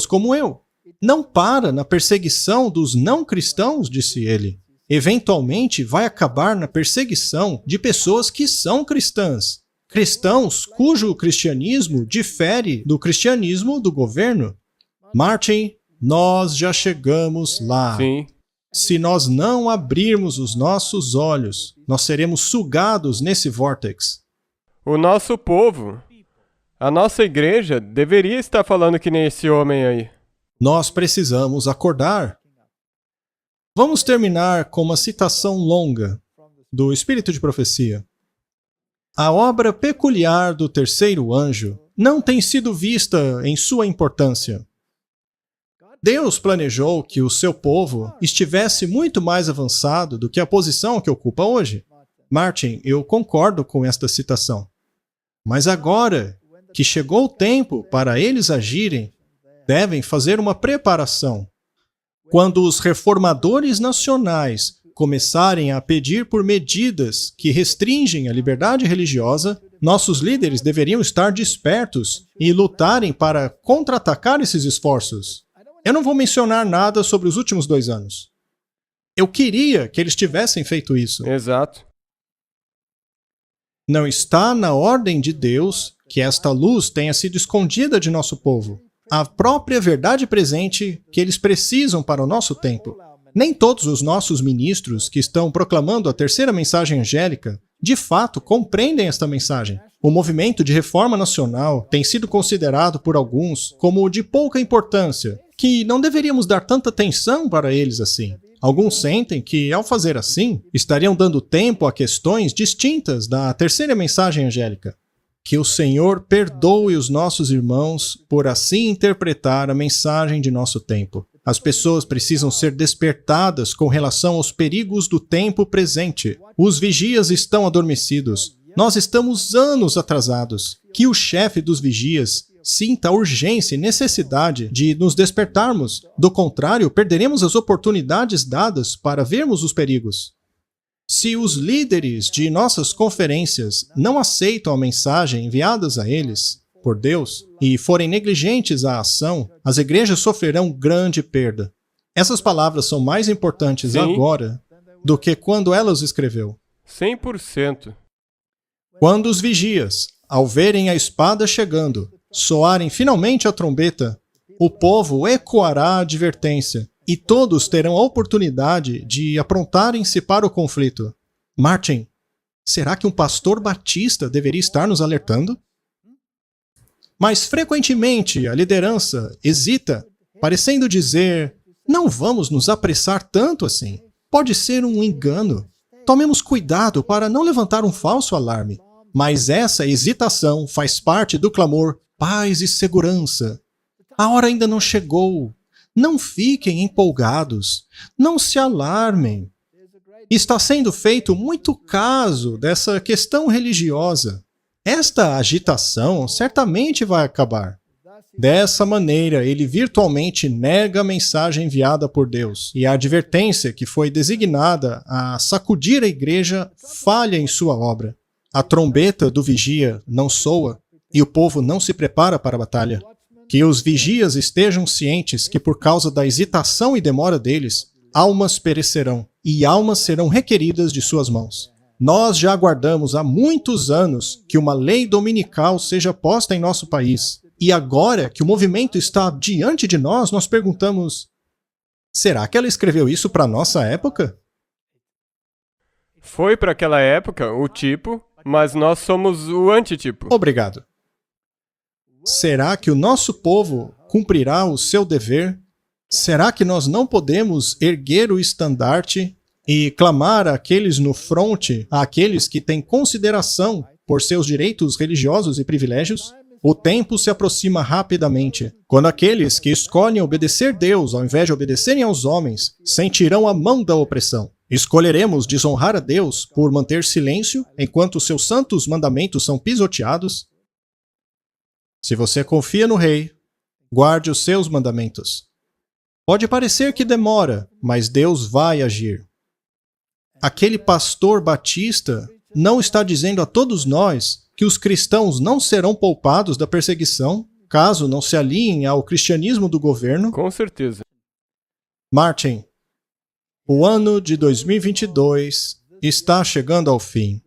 como eu. Não para na perseguição dos não cristãos, disse ele. Eventualmente vai acabar na perseguição de pessoas que são cristãs. Cristãos cujo cristianismo difere do cristianismo do governo. Martin, nós já chegamos lá. Sim. Se nós não abrirmos os nossos olhos, nós seremos sugados nesse vórtex. O nosso povo, a nossa igreja, deveria estar falando que nem esse homem aí. Nós precisamos acordar. Vamos terminar com uma citação longa do Espírito de Profecia. A obra peculiar do terceiro anjo não tem sido vista em sua importância. Deus planejou que o seu povo estivesse muito mais avançado do que a posição que ocupa hoje. Martin, eu concordo com esta citação. Mas agora que chegou o tempo para eles agirem, devem fazer uma preparação. Quando os reformadores nacionais começarem a pedir por medidas que restringem a liberdade religiosa, nossos líderes deveriam estar despertos e lutarem para contra-atacar esses esforços. Eu não vou mencionar nada sobre os últimos 2 anos. Eu queria que eles tivessem feito isso. Exato. Não está na ordem de Deus que esta luz tenha sido escondida de nosso povo. A própria verdade presente que eles precisam para o nosso tempo. Nem todos os nossos ministros que estão proclamando a terceira mensagem angélica, de fato, compreendem esta mensagem. O movimento de reforma nacional tem sido considerado por alguns como de pouca importância, que não deveríamos dar tanta atenção para eles assim. Alguns sentem que, ao fazer assim, estariam dando tempo a questões distintas da terceira mensagem angélica. Que o Senhor perdoe os nossos irmãos por assim interpretar a mensagem de nosso tempo. As pessoas precisam ser despertadas com relação aos perigos do tempo presente. Os vigias estão adormecidos. Nós estamos anos atrasados. Que o chefe dos vigias sinta a urgência e necessidade de nos despertarmos. Do contrário, perderemos as oportunidades dadas para vermos os perigos. Se os líderes de nossas conferências não aceitam a mensagem enviadas a eles por Deus e forem negligentes à ação, as igrejas sofrerão grande perda. Essas palavras são mais importantes Sim. agora do que quando ela os escreveu. 100%. Quando os vigias, ao verem a espada chegando, soarem finalmente a trombeta, o povo ecoará a advertência e todos terão a oportunidade de aprontarem-se para o conflito. Martin, será que um pastor batista deveria estar nos alertando? Mas frequentemente a liderança hesita, parecendo dizer: não vamos nos apressar tanto assim. Pode ser um engano. Tomemos cuidado para não levantar um falso alarme. Mas essa hesitação faz parte do clamor paz e segurança. A hora ainda não chegou. Não fiquem empolgados. Não se alarmem. Está sendo feito muito caso dessa questão religiosa. Esta agitação certamente vai acabar. Dessa maneira, ele virtualmente nega a mensagem enviada por Deus, e a advertência que foi designada a sacudir a igreja falha em sua obra. A trombeta do vigia não soa, e o povo não se prepara para a batalha. Que os vigias estejam cientes que, por causa da hesitação e demora deles, almas perecerão, e almas serão requeridas de suas mãos. Nós já aguardamos há muitos anos que uma lei dominical seja posta em nosso país. E agora que o movimento está diante de nós, nós perguntamos: será que ela escreveu isso para nossa época? Foi para aquela época o tipo, mas nós somos o antitipo. Obrigado. Será que o nosso povo cumprirá o seu dever? Será que nós não podemos erguer o estandarte e clamar àqueles no fronte, àqueles que têm consideração por seus direitos religiosos e privilégios? O tempo se aproxima rapidamente, quando aqueles que escolhem obedecer Deus ao invés de obedecerem aos homens sentirão a mão da opressão. Escolheremos desonrar a Deus por manter silêncio enquanto seus santos mandamentos são pisoteados? Se você confia no Rei, guarde os seus mandamentos. Pode parecer que demora, mas Deus vai agir. Aquele pastor batista não está dizendo a todos nós que os cristãos não serão poupados da perseguição caso não se alinhem ao cristianismo do governo? Com certeza. Martin, o ano de 2022 está chegando ao fim.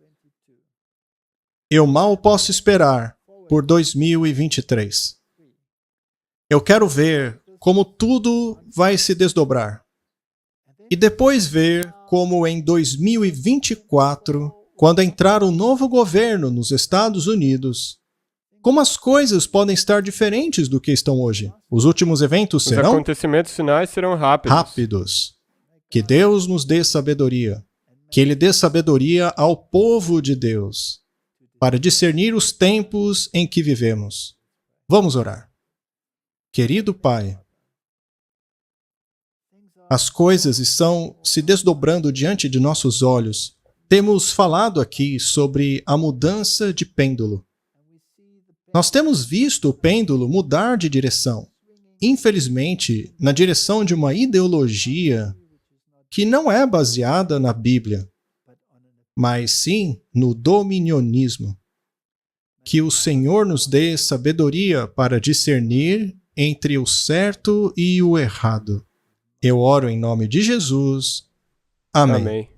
Eu mal posso esperar por 2023. Eu quero ver como tudo vai se desdobrar. E depois ver como em 2024, quando entrar um novo governo nos Estados Unidos, como as coisas podem estar diferentes do que estão hoje. Os últimos eventos Os serão acontecimentos finais serão rápidos. rápidos. Que Deus nos dê sabedoria. Que Ele dê sabedoria ao povo de Deus, para discernir os tempos em que vivemos. Vamos orar. Querido Pai, as coisas estão se desdobrando diante de nossos olhos. Temos falado aqui sobre a mudança de pêndulo. Nós temos visto o pêndulo mudar de direção. Infelizmente, na direção de uma ideologia que não é baseada na Bíblia, mas sim no dominionismo. Que o Senhor nos dê sabedoria para discernir entre o certo e o errado. Eu oro em nome de Jesus. Amém. Amém.